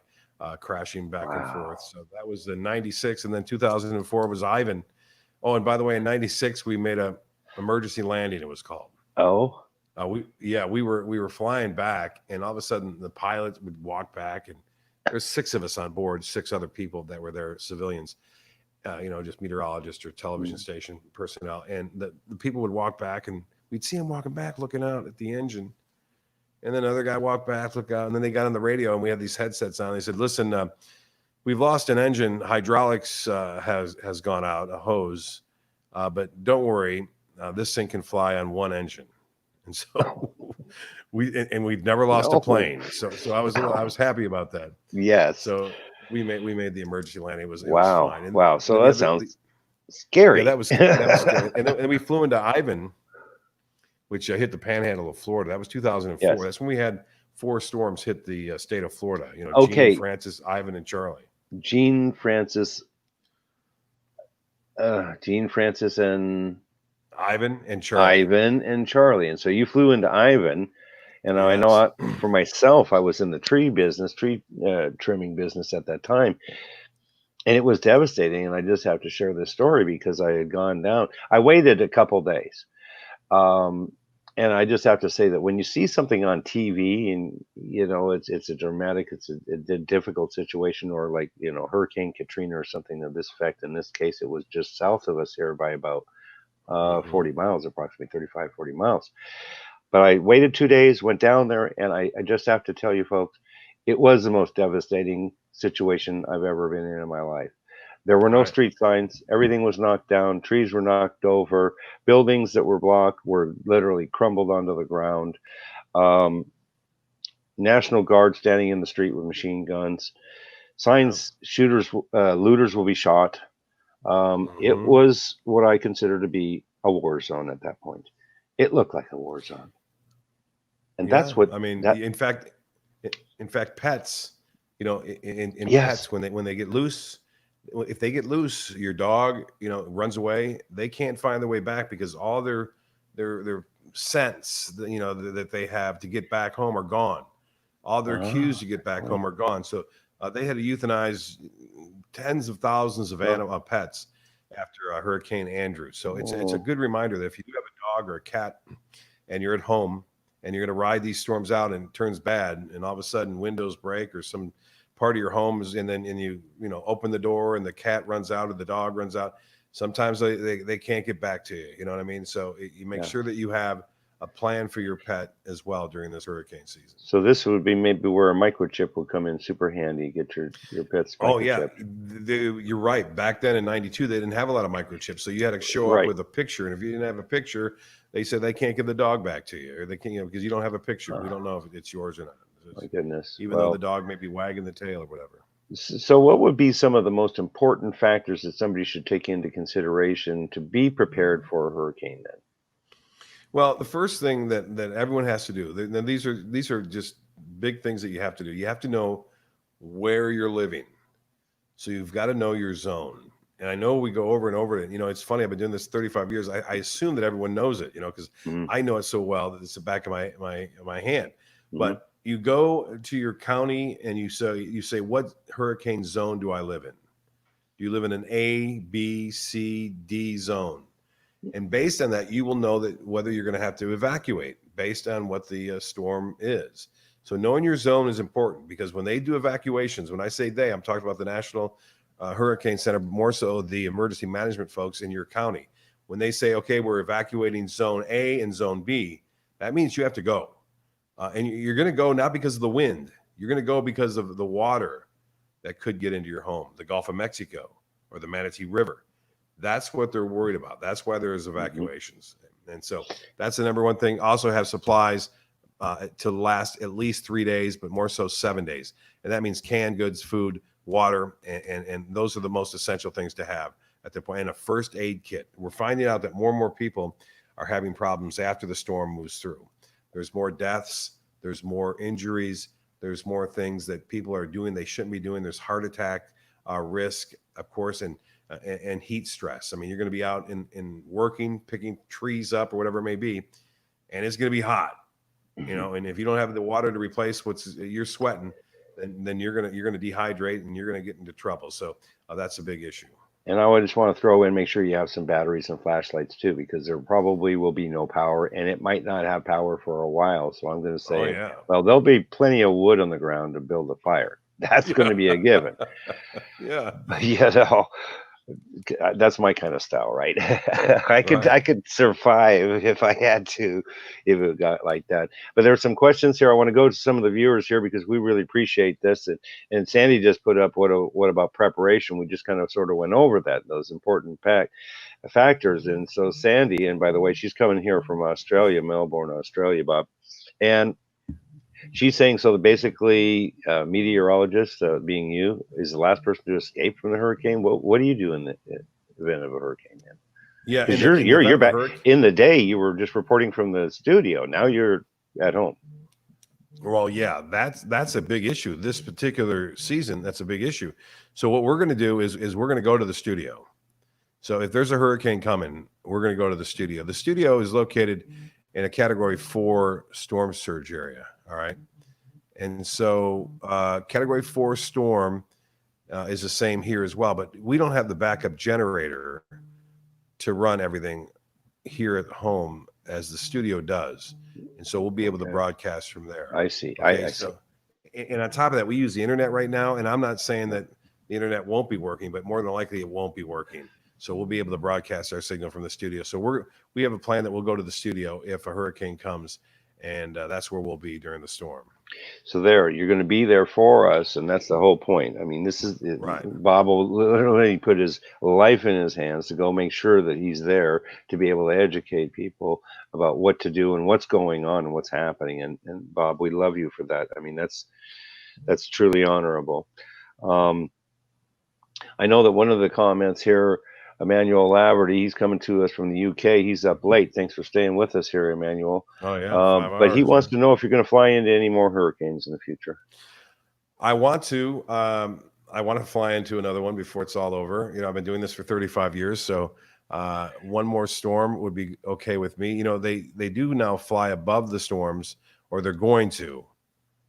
crashing back and forth. Wow. So that was the 96. And then 2004 was Ivan. Oh, and by the way, in 96 we made a emergency landing, it was called. Oh. We were flying back, and all of a sudden the pilot would walk back, and there's 6 of us on board, 6 other people that were there, civilians, just meteorologists or television Mhm. station personnel. And the people would walk back, and we'd see them walking back, looking out at the engine. And then another guy walked back, look out, and then they got on the radio, and we had these headsets on. They said, "Listen, we've lost an engine. Hydraulics has gone out, a hose, but don't worry, this thing can fly on one engine." And so we've never lost a No. plane. So I was happy about that. Yes. So we made the emergency landing. It was Wow. fine. And Wow. then So that sounds yeah, scary. that was scary. And then we flew into Ivan, which hit the panhandle of Florida. That was 2004. Yes. That's when we had 4 storms hit the state of Florida. Gene, Okay. Francis, Ivan, and Charlie. Gene Francis. Gene Francis and Ivan and Charlie. Ivan and Charlie. And so you flew into Ivan. And I know Yes. for myself, I was in the tree trimming business at that time. And it was devastating. And I just have to share this story because I had gone down. I waited a couple days. Um, and I just have to say that when you see something on TV and, it's a dramatic, it's a difficult situation, or like, Hurricane Katrina or something of this effect. In this case, it was just south of us here by about Mhm. 40 miles, approximately 35, 40 miles. But I waited 2 days, went down there, and I just have to tell you folks, it was the most devastating situation I've ever been in my life. There were no Right. street signs. Everything was knocked down. Trees were knocked over. Buildings that were blocked were literally crumbled onto the ground. Um, National Guard standing in the street with machine guns. Yeah. Signs, looters will be shot. It Mhm. was what I consider to be a war zone at that point. It looked like a war zone. And Yeah. that's what I mean, that, in fact, pets, in yes. pets, when they get loose, if they get loose, your dog, runs away, they can't find their way back because all their scents, that they have to get back home are gone. All their cues Oh, to get back oh, home are gone. So they had to euthanize tens of thousands of oh, pets after Hurricane Andrew. So it's a oh, good reminder that if you have a dog or a cat and you're at home and you're going to ride these storms out and it turns bad, and all of a sudden windows break or some part of your home is, and you open the door and the cat runs out or the dog runs out, sometimes they can't get back to you. You know what I mean? So you make yeah. sure that you have a plan for your pet as well during this hurricane season. So this would be maybe where a microchip would come in super handy. Get your pet's Oh yeah, microchip. you're right. Back then in '92, they didn't have a lot of microchips, so you had to show up with a picture. And if you didn't have a picture, they said they can't give the dog back to you, or they can't, because you don't have a picture. We don't know if it's yours or not. My goodness. Even though the dog may be wagging the tail or whatever. So what would be some of the most important factors that somebody should take into consideration to be prepared for a hurricane then? Well, the first thing that everyone has to do, these are just big things that you have to do. You have to know where you're living. So you've got to know your zone. And I know we go over and over it. It's funny. I've been doing this 35 years. I assume that everyone knows it, because I know it so well that it's the back of my hand. But you go to your county and you say, what hurricane zone do I live in? Do you live in an A, B, C, D zone? And based on that, you will know that whether you're going to have to evacuate based on what the storm is. So knowing your zone is important, because when they do evacuations, when I say they, I'm talking about the National Hurricane Center, more so the emergency management folks in your county. When they say, okay, we're evacuating zone A and zone B, that means you have to go. And you're going to go not because of the wind. You're going to go because of the water that could get into your home, the Gulf of Mexico or the Manatee River. That's what they're worried about. That's why there's evacuations. And so that's the number one thing. Also have supplies to last at least 3 days, but more so 7 days. And that means canned goods, food, water, and those are the most essential things to have at the point. And a first aid kit. We're finding out that more and more people are having problems after the storm moves through. There's more deaths. There's more injuries. There's more things that people are doing they shouldn't be doing. There's heart attack risk, of course, and heat stress. I mean, you're going to be out in working, picking trees up or whatever it may be, and it's going to be hot, and if you don't have the water to replace you're sweating, then you're going to dehydrate and you're going to get into trouble. So that's a big issue. And I would just want to throw in, make sure you have some batteries and flashlights too, because there probably will be no power, and it might not have power for a while. So I'm going to say, well, there'll be plenty of wood on the ground to build a fire. That's going to be a given. But that's my kind of style, right? I could survive if I had to, if it got like that. But there's some questions here. I want to go to some of the viewers here because we really appreciate this. And Sandy just put up what about preparation? We just kind of sort of went over those important factors. And so Sandy, and by the way, she's coming here from Australia, Melbourne, Australia, Bob, and she's saying, so basically, meteorologist, being you, is the last person to escape from the hurricane. What do you do in the event of a hurricane, man? Yeah, because you're back. In the day, you were just reporting from the studio. Now you're at home. Well, yeah, that's a big issue. This particular season, that's a big issue. So what we're going to do is we're going to go to the studio. So if there's a hurricane coming, we're going to go to the studio. The studio is located in a Category 4 storm surge area. All right. And so Category 4 storm is the same here as well, but we don't have the backup generator to run everything here at home as the studio does. And so we'll be able to broadcast from there. I see. Okay? I see. And on top of that, we use the internet right now. And I'm not saying that the internet won't be working, but more than likely it won't be working. So we'll be able to broadcast our signal from the studio. So we have a plan that we'll go to the studio if a hurricane comes, and that's where we'll be during the storm. So you're going to be there for us, and that's the whole point. I mean, this is right. Bob will literally put his life in his hands to go make sure that he's there to be able to educate people about what to do and what's going on and what's happening. And Bob, we love you for that. I mean, that's truly honorable. I know that one of the comments here, Emmanuel Laverty, he's coming to us from the UK. He's up late. Thanks for staying with us here, Emmanuel. Oh, yeah. But he wants to know if you're going to fly into any more hurricanes in the future. I want to. I want to fly into another one before it's all over. I've been doing this for 35 years, so one more storm would be okay with me. They do now fly above the storms, or they're going to.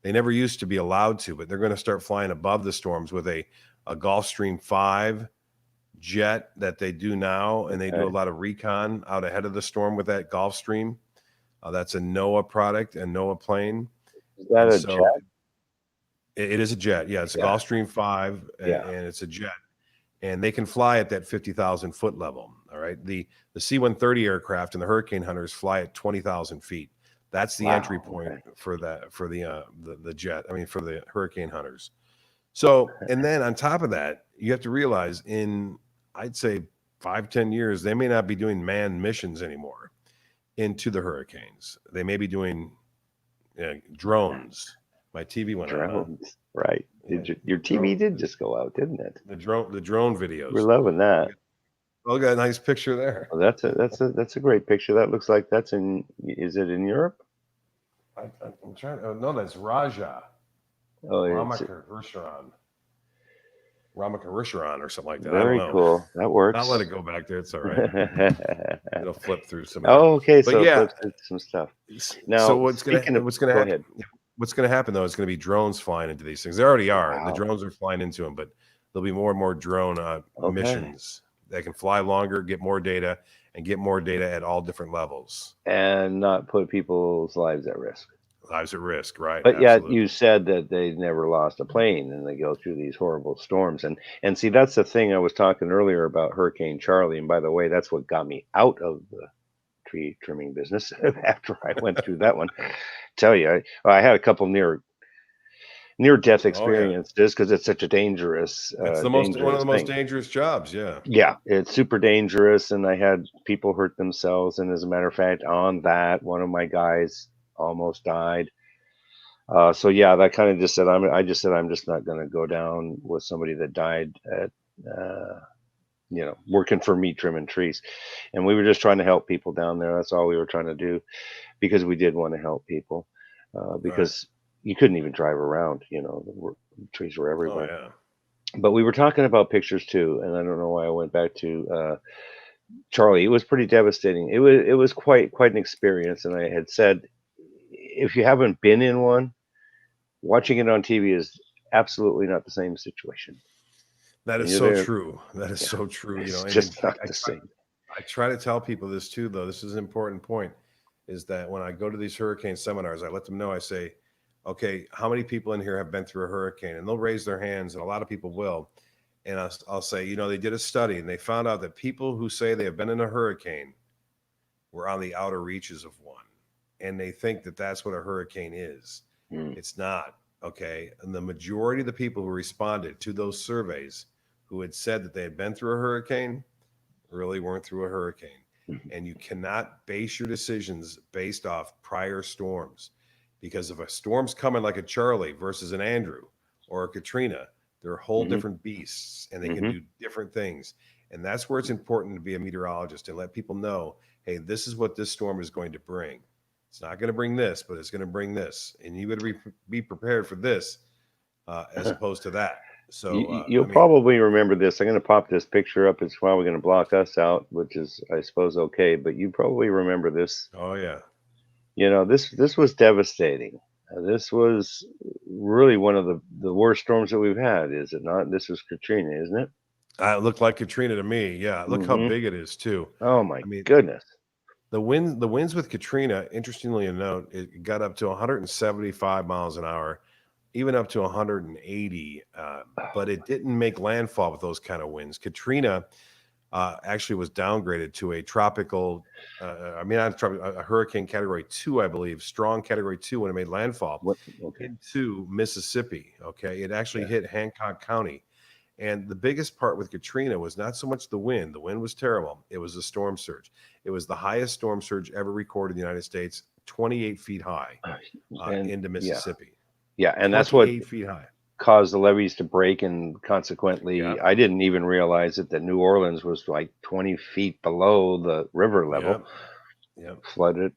They never used to be allowed to, but they're going to start flying above the storms with a Gulfstream 5 jet that they do now, and they do a lot of recon out ahead of the storm with that Gulfstream. That's a NOAA product, a NOAA plane. Is that a jet? It is a jet. Yeah, it's a Gulfstream 5, and it's a jet. and they can fly at that 50,000 foot level. All right. The C-130 aircraft and the Hurricane Hunters fly at 20,000 feet. That's the entry point for that, for the jet. I mean, for the Hurricane Hunters. So, and then on top of that, you have to realize in, I'd say 5-10 years, they may not be doing manned missions anymore into the hurricanes. They may be doing drones. My TV went out. Drones, right? Your TV did just go out, didn't it? The drone videos. We're loving that. Look at a nice picture there. Oh, that's a great picture. That looks like that's in. Is it in Europe? I'm trying. Oh, no, that's Raja. Oh, Ramakarisharan or something like that. Very I don't know. Cool. That works. I'll let it go back there. It's all right. It'll flip through some. Oh, okay. But so yeah, some stuff. Now, so what's going to happen though is going to be drones flying into these things. There already are. Wow. The drones are flying into them, but there'll be more and more drone missions that can fly longer, get more data, and get more data at all different levels, and not put people's lives at risk. Lives at risk, right? But yet you said that they never lost a plane, and they go through these horrible storms. And see, that's the thing I was talking earlier about Hurricane Charlie. And by the way, that's what got me out of the tree trimming business after I went through that one. Tell you, I had a couple near-death experiences because it's such a dangerous. It's one of the most dangerous jobs. Yeah. Yeah, it's super dangerous, and I had people hurt themselves. And as a matter of fact, on that, one of my guys almost died. So yeah, that kind of just said I'm just not going to go down with somebody that died at working for me trimming trees. And we were just trying to help people down there. That's all we were trying to do, because we did want to help people, because you couldn't even drive around, the trees were everywhere. Oh, yeah. But we were talking about pictures too, and I don't know why I went back to Charlie. It was pretty devastating. It was quite an experience. And I had said, if you haven't been in one, watching it on TV is absolutely not the same situation. That is so true. That is so true. It's just not the same. I try to tell people this too, though. This is an important point, is that when I go to these hurricane seminars, I let them know, I say, okay, how many people in here have been through a hurricane? And they'll raise their hands, and a lot of people will. And I'll say, they did a study, and they found out that people who say they have been in a hurricane were on the outer reaches of one. And they think that that's what a hurricane is. It's not. Okay. And the majority of the people who responded to those surveys who had said that they had been through a hurricane really weren't through a hurricane. And you cannot base your decisions based off prior storms, because if a storm's coming like a Charlie versus an Andrew or a Katrina, they're whole different beasts, and they can do different things. And that's where it's important to be a meteorologist and let people know, hey, this is what this storm is going to bring. It's not going to bring this, but it's going to bring this, and you got to be prepared for this, as opposed to that. So you'll probably remember this. I'm going to pop this picture up. It's probably going to block us out, which is, I suppose, okay. But you probably remember this. Oh yeah. This was devastating. This was really one of the worst storms that we've had, is it not? This was Katrina, isn't it? It looked like Katrina to me. Yeah. Look how big it is too. Oh my goodness. The winds with Katrina, interestingly enough, it got up to 175 miles an hour, even up to 180, but it didn't make landfall with those kind of winds. Katrina actually was downgraded to a tropical, a hurricane category 2, I believe, strong category 2 when it made landfall into Mississippi. Okay, it actually hit Hancock County. And the biggest part with Katrina was not so much the wind. The wind was terrible. It was the storm surge. It was the highest storm surge ever recorded in the United States, 28 feet high into Mississippi. Yeah, and that's what 8 feet high caused the levees to break, and consequently, I didn't even realize that New Orleans was like 20 feet below the river level. Flooded.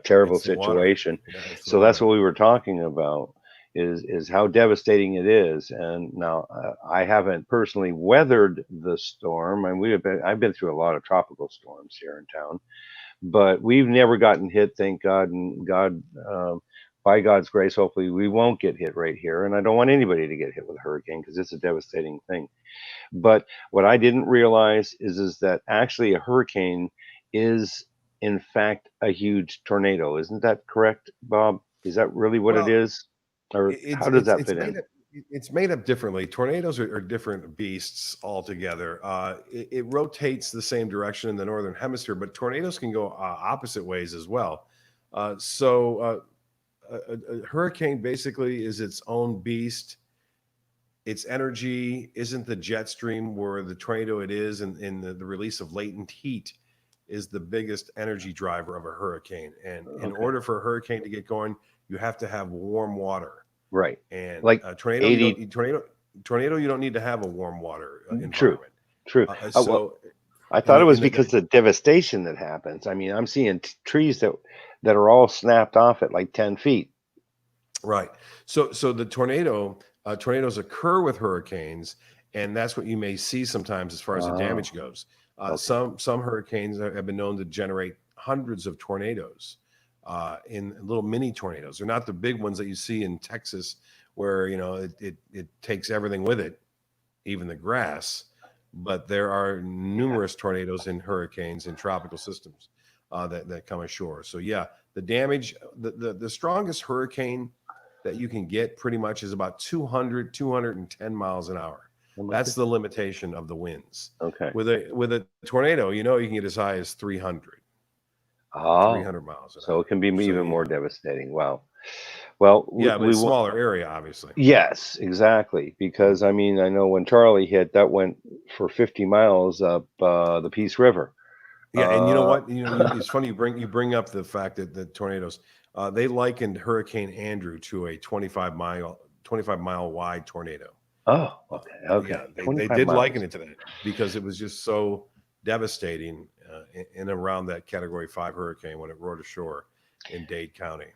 Terrible situation. So that's what we were talking about. Is how devastating it is. And now I haven't personally weathered the storm, and I've been through a lot of tropical storms here in town, but we've never gotten hit, thank God. And by God's grace, hopefully we won't get hit right here. And I don't want anybody to get hit with a hurricane, because it's a devastating thing. But what I didn't realize is that actually a hurricane is in fact a huge tornado. Isn't that correct, Bob? Is that really what it is? Or how does that fit in? It's made up differently. Tornadoes are different beasts altogether. It rotates the same direction in the northern hemisphere, but tornadoes can go opposite ways as well. A hurricane basically is its own beast. Its energy isn't the jet stream where the tornado it is, and the release of latent heat is the biggest energy driver of a hurricane. And in order for a hurricane to get going, you have to have warm water. Right. And Like tornado, 80 tornado, you don't need to have a warm water True. environment. Well, I thought it was because of the devastation that happens. I mean, I'm seeing trees that are all snapped off at like 10 feet. Right. So the tornadoes occur with hurricanes, and that's what you may see sometimes as far as the damage goes. Some hurricanes have been known to generate hundreds of tornadoes in little mini tornadoes. They're not the big ones that you see in Texas where, it takes everything with it, even the grass. But there are numerous tornadoes in hurricanes in tropical systems that come ashore. So yeah, the damage, the strongest hurricane that you can get pretty much is about 210 miles an hour. That's the limitation of the winds. Okay. With a tornado, you can get as high as 300 miles an hour. So it can be even more devastating. Wow. Well, but a smaller area, obviously. Yes, exactly. Because I mean, I know when Charlie hit, that went for 50 miles up the Peace River. Yeah, and you know what? It's funny you bring up the fact that the tornadoes. They likened Hurricane Andrew to a 25 mile wide tornado. Oh, okay. Yeah, they did liken it to that because it was just so devastating in around that Category 5 hurricane when it roared ashore in Dade County.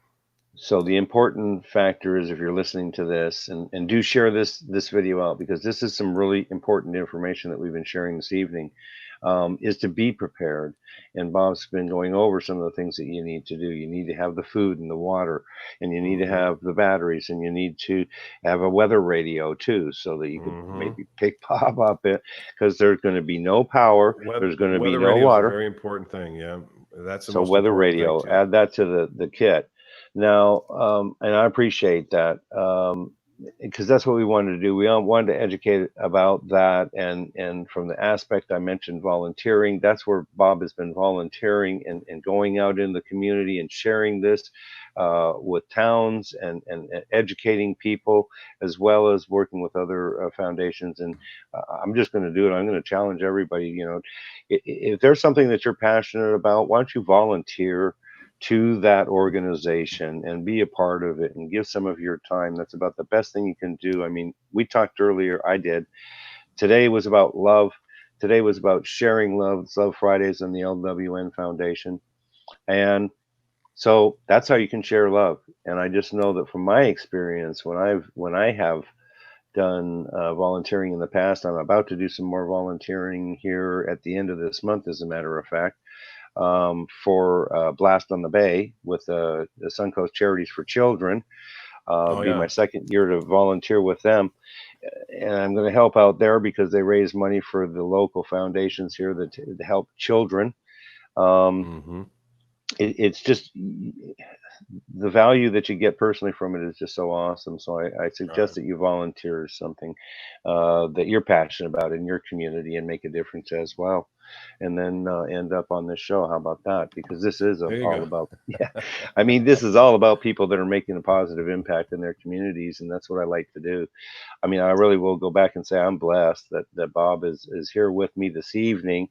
So the important factor is, if you're listening to this, and do share this video out, because this is some really important information that we've been sharing this evening, is to be prepared. And Bob's been going over some of the things that you need to do. You need to have the food and the water, and you need to have the batteries, and you need to have a weather radio too, so that you can maybe pick Bob up, because there's going to be no power. There's going to be no water. Very important thing. Yeah, that's the so most weather radio. Add that to the kit. Now, and I appreciate that, because that's what we wanted to do. We wanted to educate about that, and from the aspect I mentioned, volunteering, that's where Bob has been volunteering and going out in the community and sharing this with towns and educating people, as well as working with other foundations. And I'm just going to do it. I'm going to challenge everybody. If there's something that you're passionate about, why don't you volunteer to that organization and be a part of it and give some of your time? That's about the best thing you can do. I mean, we talked earlier, I did. Today was about love. Today was about sharing love. It's Love Fridays and the LWN Foundation. And so that's how you can share love. And I just know that from my experience, when I have done volunteering in the past, I'm about to do some more volunteering here at the end of this month, as a matter of fact, for Blast on the Bay with the Suncoast Charities for Children. Be my second year to volunteer with them, and I'm going to help out there because they raise money for the local foundations here to help children. It's just the value that you get personally from it is just so awesome. So I suggest that you volunteer something that you're passionate about in your community and make a difference as well. And then end up on this show. How about that? Because this is all about, I mean, this is all about people that are making a positive impact in their communities. And that's what I like to do. I mean, I really will go back and say I'm blessed that Bob is here with me this evening.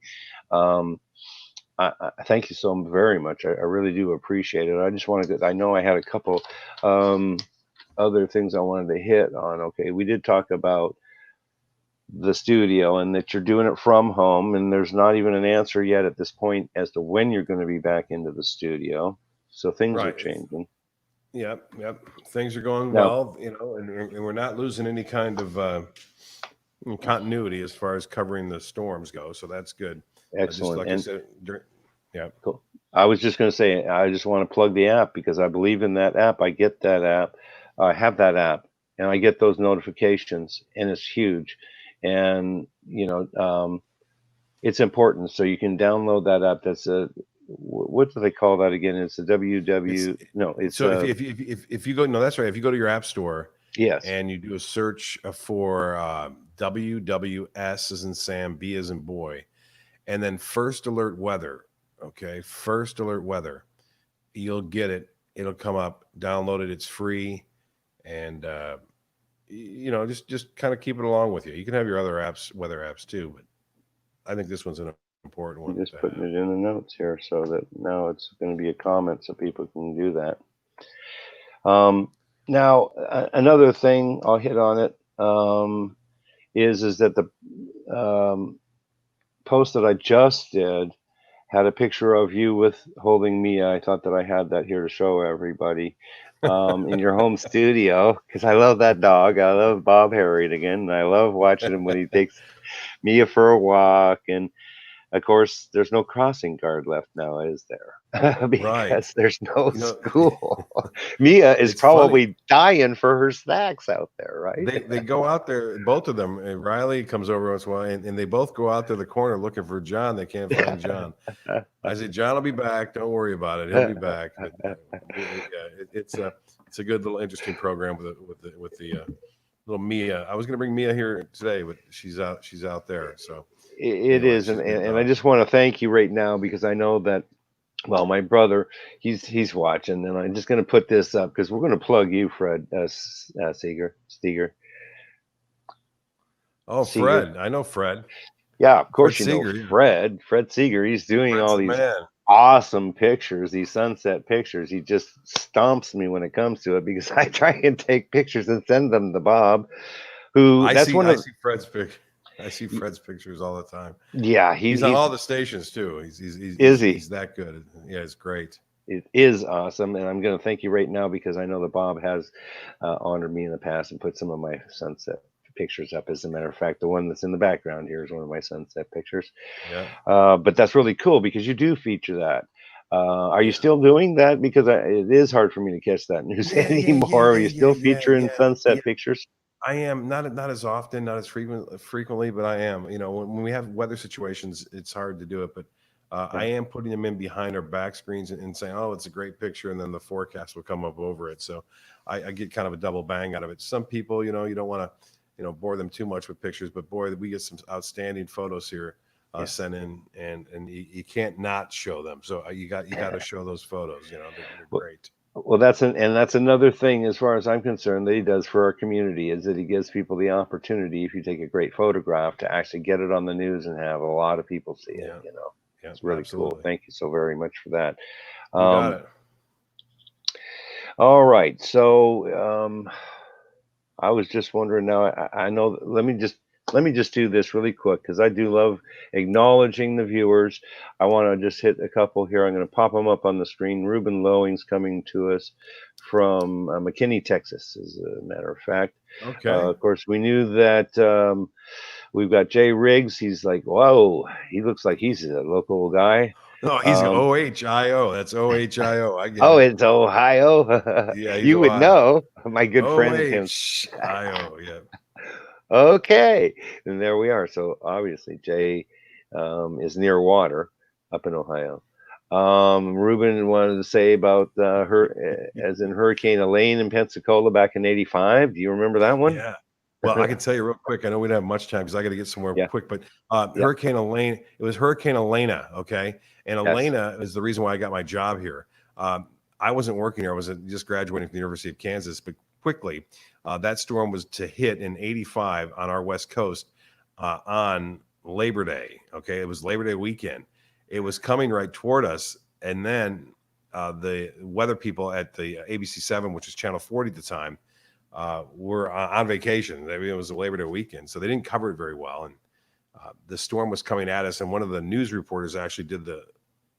I thank you so very much. I really do appreciate it. I just wanted to, I know I had a couple other things I wanted to hit on. Okay, we did talk about the studio and that you're doing it from home, and there's not even an answer yet at this point as to when you're going to be back into the studio. So things are changing. Yep. Things are going well, and we're not losing any kind of continuity as far as covering the storms go. So that's good. Excellent. Like I said, cool. I was just going to say, I just want to plug the app because I believe in that app. I get that app. I have that app, and I get those notifications, and it's huge. And it's important. So you can download that app. That's what do they call that again? It's a WW. No, it's so if you go, no, that's right. If you go to your app store Yes. and you do a search for WWS as in Sam, B as in boy, and then first alert weather. Okay, first alert weather. You'll get it. It'll come up. Download it. It's free, and just kind of keep it along with you. You can have your other apps, weather apps too, but I think this one's an important one. I'm just putting it in the notes here so that now it's going to be a comment so people can do that. Now, another thing I'll hit on it is that the post that I just did had a picture of you with holding Mia. I thought that I had that here to show everybody in your home studio because I love that dog. I love Bob Harrigan, and I love watching him when he takes Mia for a walk. And of course, there's no crossing guard left now, is there? Because there's no school. Mia is probably funny. dying for her snacks out there, right? They go out there, both of them. And Riley comes over once in a while, and they both go out to the corner looking for John. They can't find John. I said, John will be back. Don't worry about it. He'll be back. But, it's a good little interesting program with the little Mia. I was going to bring Mia here today, but she's out there. So it is, and I just want to thank you right now because I know that. Well, my brother, he's watching, and I'm just going to put this up because we're going to plug you, Fred Steger. Oh, Seeger. Fred. I know Fred. Yeah, of course Fred you Seeger, know Fred. Fred Seeger. He's doing Fred's all these awesome pictures, these sunset pictures. He just stomps me when it comes to it because I try and take pictures and send them to Bob, who I that's see, one I of see Fred's pictures. I see Fred's pictures all the time. Yeah, he's on all the stations too. He's that good. Yeah, it's great. It is awesome, and I'm going to thank you right now because I know that Bob has honored me in the past and put some of my sunset pictures up. As a matter of fact, the one that's in the background here is one of my sunset pictures. Yeah. But that's really cool because you do feature that. Are you still doing that? Because it is hard for me to catch that news anymore. Are you still featuring sunset pictures? I am not as often, not as frequently, but I am. When we have weather situations, it's hard to do it, but I am putting them in behind our back screens and saying, "Oh, it's a great picture," and then the forecast will come up over it. So I get kind of a double bang out of it. Some people, you don't want to, bore them too much with pictures, but boy, we get some outstanding photos here sent in, and you can't not show them. So you got to show those photos. They're great. Well, that's another thing, as far as I'm concerned, that he does for our community is that he gives people the opportunity, if you take a great photograph, to actually get it on the news and have a lot of people see it. Yeah, it's really cool. Thank you so very much for that. You got it. All right, so I was just wondering now. I know. Let me just do this really quick because I do love acknowledging the viewers. I want to just hit a couple here. I'm going to pop them up on the screen. Ruben Lowing's coming to us from McKinney, Texas, as a matter of fact. Okay. Of course, we knew that we've got Jay Riggs. He's like, whoa, he looks like he's a local guy. No, he's OHIO. That's OHIO. I get it. It's Ohio. Yeah, you would know, my good friend. OHIO, yeah. Okay, and there we are. So obviously Jay is near water up in Ohio. Ruben wanted to say about as in Hurricane Elaine in Pensacola back in '85. Do you remember that one? Yeah. Well, I can tell you real quick. I know we don't have much time because I got to get somewhere quick. But Hurricane Elaine, it was Hurricane Elena, okay? And Elena is the reason why I got my job here. I wasn't working here. I was just graduating from the University of Kansas. But quickly, that storm was to hit in '85 on our West Coast on Labor Day, okay? It was Labor Day weekend. It was coming right toward us. And then the weather people at the ABC7, which is Channel 40 at the time, were on vacation. It was a Labor Day weekend, so they didn't cover it very well. And the storm was coming at us, and one of the news reporters actually did the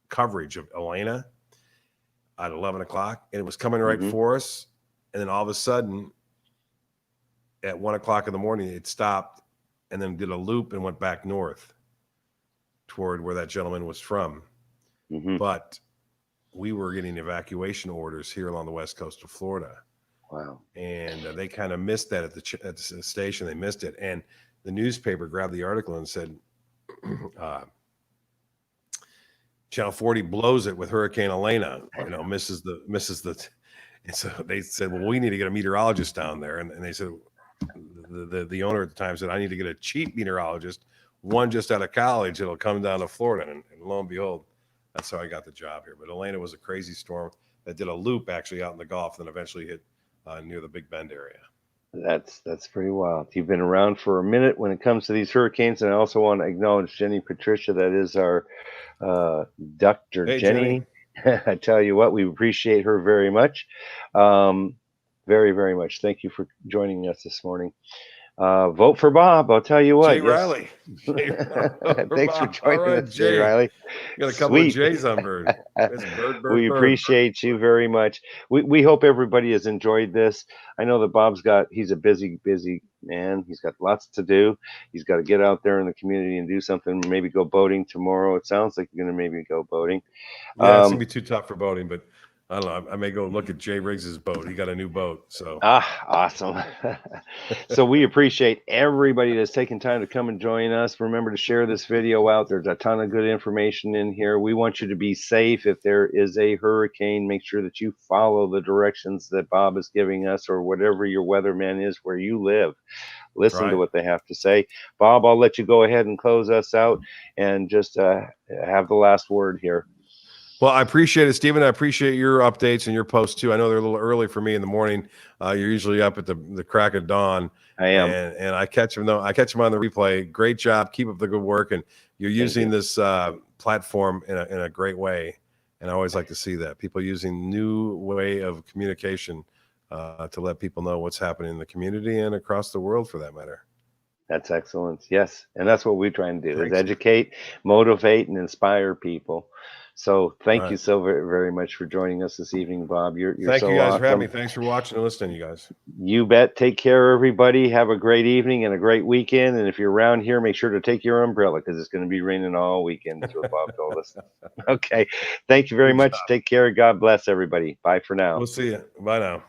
coverage of Elena at 11 o'clock, and it was coming right for us. And then all of a sudden, at 1 o'clock in the morning, it stopped and then did a loop and went back north toward where that gentleman was from. But we were getting evacuation orders here along the west coast of Florida. Wow. And they kind of missed that at the station. They missed it. And the newspaper grabbed the article and said, Channel 40 blows it with Hurricane Elena, misses the, And so they said, well, we need to get a meteorologist down there. And they said, the owner at the time said, I need to get a cheap meteorologist, one just out of college. It'll come down to Florida. And lo and behold, that's how I got the job here. But Elena was a crazy storm that did a loop actually out in the Gulf and then eventually hit near the Big Bend area. That's pretty wild. You've been around for a minute when it comes to these hurricanes, and I also want to acknowledge Jenny Patricia. That is our Dr. Hey, Jenny. I tell you what, we appreciate her very much. Very, very much. Thank you for joining us this morning. Vote for Bob. I'll tell you what. Jay Riley. Thanks for joining us, Jay Riley. You got a couple of J's on Bird. We appreciate you very much. We hope everybody has enjoyed this. I know that he's a busy man. He's got lots to do. He's got to get out there in the community and do something. Maybe go boating tomorrow. It sounds like you're going to maybe go boating. Yeah, it's going to be too tough for boating, but I don't know. I may go look at Jay Riggs's boat. He got a new boat. So awesome. So we appreciate everybody that's taking time to come and join us. Remember to share this video out. There's a ton of good information in here. We want you to be safe. If there is a hurricane, make sure that you follow the directions that Bob is giving us, or whatever your weatherman is where you live. Listen to what they have to say. Bob, I'll let you go ahead and close us out and just have the last word here. Well, I appreciate it, Stephen. I appreciate your updates and your posts too. I know they're a little early for me in the morning. You're usually up at the crack of dawn. I am, and I catch them on the replay. Great job. Keep up the good work, and you're using this platform in a great way. And I always like to see that people using new way of communication to let people know what's happening in the community and across the world, for that matter. That's excellent. Yes, and that's what we're trying to do: is educate, motivate, and inspire people. So thank you so very, very much for joining us this evening, Bob. You're thank so you guys awesome. for having me. Thanks for watching and listening, you guys. You bet. Take care, everybody. Have a great evening and a great weekend. And if you're around here, make sure to take your umbrella, because it's going to be raining all weekend. That's what Bob told us. Okay. Thank you very much. Take care. God bless everybody. Bye for now. We'll see you. Bye now.